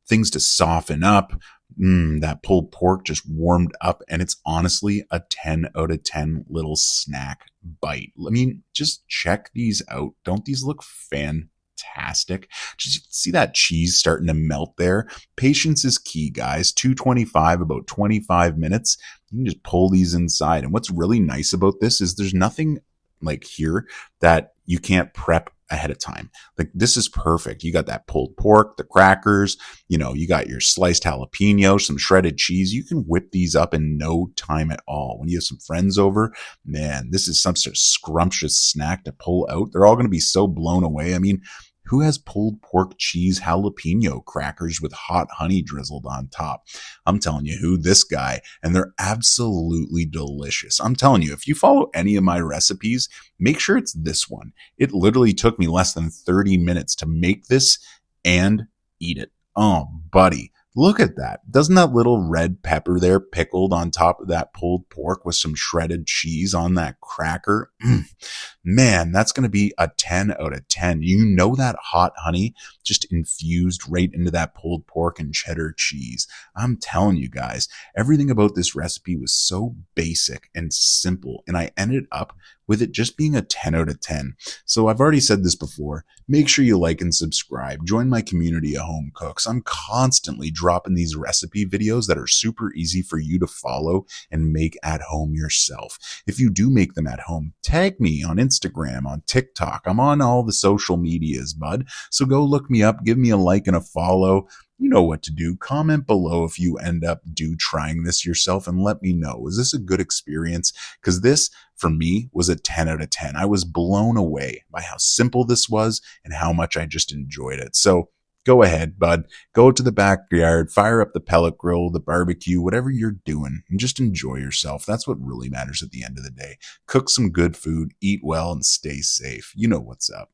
things to soften up. That pulled pork just warmed up, and it's honestly a 10 out of 10 little snack bite. I mean, just check these out. Don't these look fantastic? Just see that cheese starting to melt there. Patience is key, guys. 225, about 25 minutes. You can just pull these inside. And what's really nice about this is there's nothing like here that you can't prep ahead of time. Like, this is perfect. You got that pulled pork, the crackers, you got your sliced jalapeno, some shredded cheese. You can whip these up in no time at all. When you have some friends over, man, this is some sort of scrumptious snack to pull out. They're all going to be so blown away. I mean, Who has pulled pork cheese jalapeno crackers with hot honey drizzled on top? I'm telling you who, this guy, and they're absolutely delicious. I'm telling you, if you follow any of my recipes, make sure it's this one. It literally took me less than 30 minutes to make this and eat it. Oh, buddy. Look at that. Doesn't that little red pepper there pickled on top of that pulled pork with some shredded cheese on that cracker? Man, that's going to be a 10 out of 10. You know that hot honey just infused right into that pulled pork and cheddar cheese. I'm telling you guys, everything about this recipe was so basic and simple, and I ended up with it just being a 10 out of 10. So I've already said this before. Make sure you like and subscribe. Join my community of home cooks. I'm constantly dropping these recipe videos that are super easy for you to follow and make at home yourself. If you do make them at home, tag me on Instagram, on TikTok. I'm on all the social medias, bud. So go look me up, give me a like and a follow. You know what to do. Comment below if you end up trying this yourself and let me know. Was this a good experience? Because this, for me, was a 10 out of 10. I was blown away by how simple this was and how much I just enjoyed it. So go ahead, bud. Go to the backyard, fire up the pellet grill, the barbecue, whatever you're doing, and just enjoy yourself. That's what really matters at the end of the day. Cook some good food, eat well, and stay safe. You know what's up.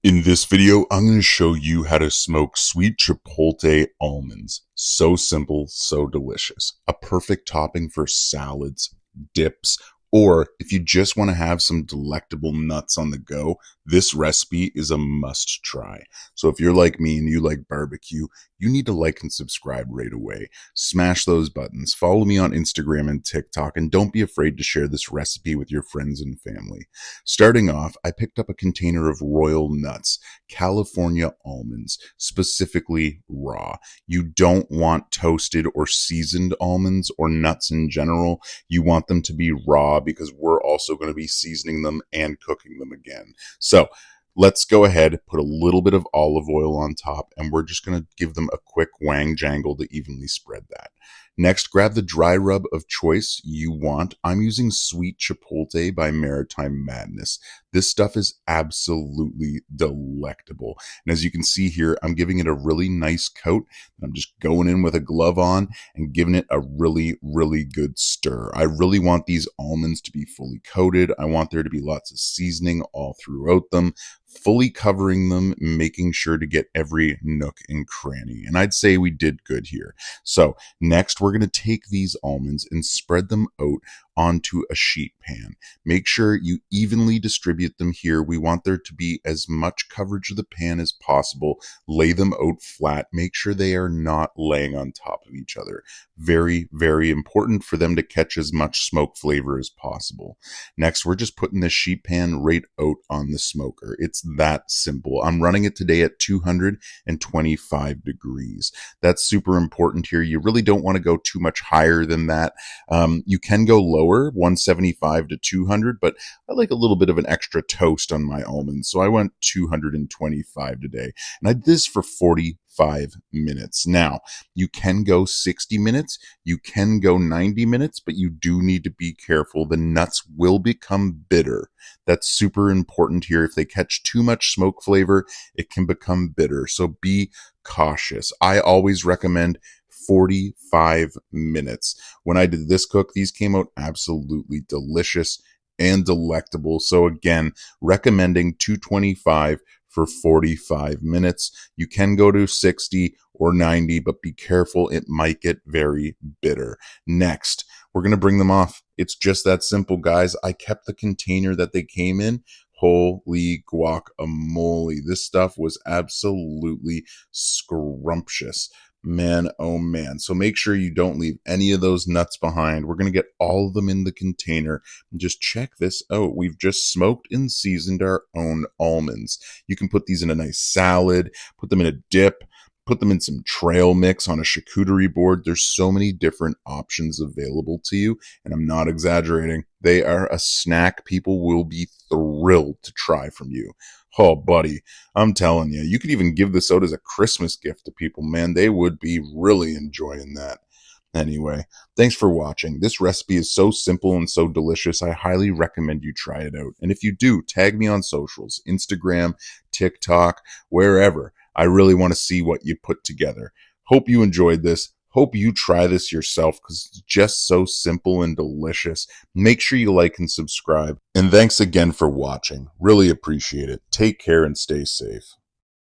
In this video, I'm going to show you how to smoke sweet chipotle almonds. So simple, so delicious. A perfect topping for salads, dips, or if you just want to have some delectable nuts on the go, this recipe is a must try. So if you're like me and you like barbecue, you need to like and subscribe right away. Smash those buttons. Follow me on Instagram and TikTok, and don't be afraid to share this recipe with your friends and family. Starting off, I picked up a container of royal nuts, California almonds, specifically raw. You don't want toasted or seasoned almonds or nuts in general. You want them to be raw because we're also going to be seasoning them and cooking them again. So let's go ahead, put a little bit of olive oil on top, and we're just going to give them a quick wang jangle to evenly spread that. Next, grab the dry rub of choice you want. I'm using Sweet Chipotle by Maritime Madness. This stuff is absolutely delectable. And as you can see here, I'm giving it a really nice coat. I'm just going in with a glove on and giving it a really, really good stir. I really want these almonds to be fully coated. I want there to be lots of seasoning all throughout them, fully covering them, making sure to get every nook and cranny. And I'd say we did good here. So next, we're going to take these almonds and spread them out onto a sheet pan. Make sure you evenly distribute them here. We want there to be as much coverage of the pan as possible. Lay them out flat. Make sure they are not laying on top of each other. Very, very important for them to catch as much smoke flavor as possible. Next, we're just putting this sheet pan right out on the smoker. It's that simple. I'm running it today at 225 degrees. That's super important here. You really don't want to go too much higher than that. You can go lower, 175 to 200, but I like a little bit of an extra toast on my almonds, so I went 225 today. And I did this for 45 minutes. Now, you can go 60 minutes, you can go 90 minutes, but you do need to be careful. The nuts will become bitter. That's super important here. If they catch too much smoke flavor, it can become bitter. So be cautious. I always recommend 45 minutes. When I did this cook, these came out absolutely delicious and delectable. So again, recommending 225 for 45 minutes. You can go to 60 or 90, but be careful. It might get very bitter. Next, we're going to bring them off. It's just that simple, guys. I kept the container that they came in. Holy guacamole. This stuff was absolutely scrumptious. Man, oh man. So make sure you don't leave any of those nuts behind. We're going to get all of them in the container. And just check this out. We've just smoked and seasoned our own almonds. You can put these in a nice salad, put them in a dip, put them in some trail mix on a charcuterie board. There's so many different options available to you, and I'm not exaggerating. They are a snack people will be thrilled to try from you. Oh, buddy, I'm telling you, you could even give this out as a Christmas gift to people, man. They would be really enjoying that. Anyway, thanks for watching. This recipe is so simple and so delicious. I highly recommend you try it out. And if you do, tag me on socials, Instagram, TikTok, wherever. I really want to see what you put together. Hope you enjoyed this. Hope you try this yourself because it's just so simple and delicious. Make sure you like and subscribe. And thanks again for watching. Really appreciate it. Take care and stay safe.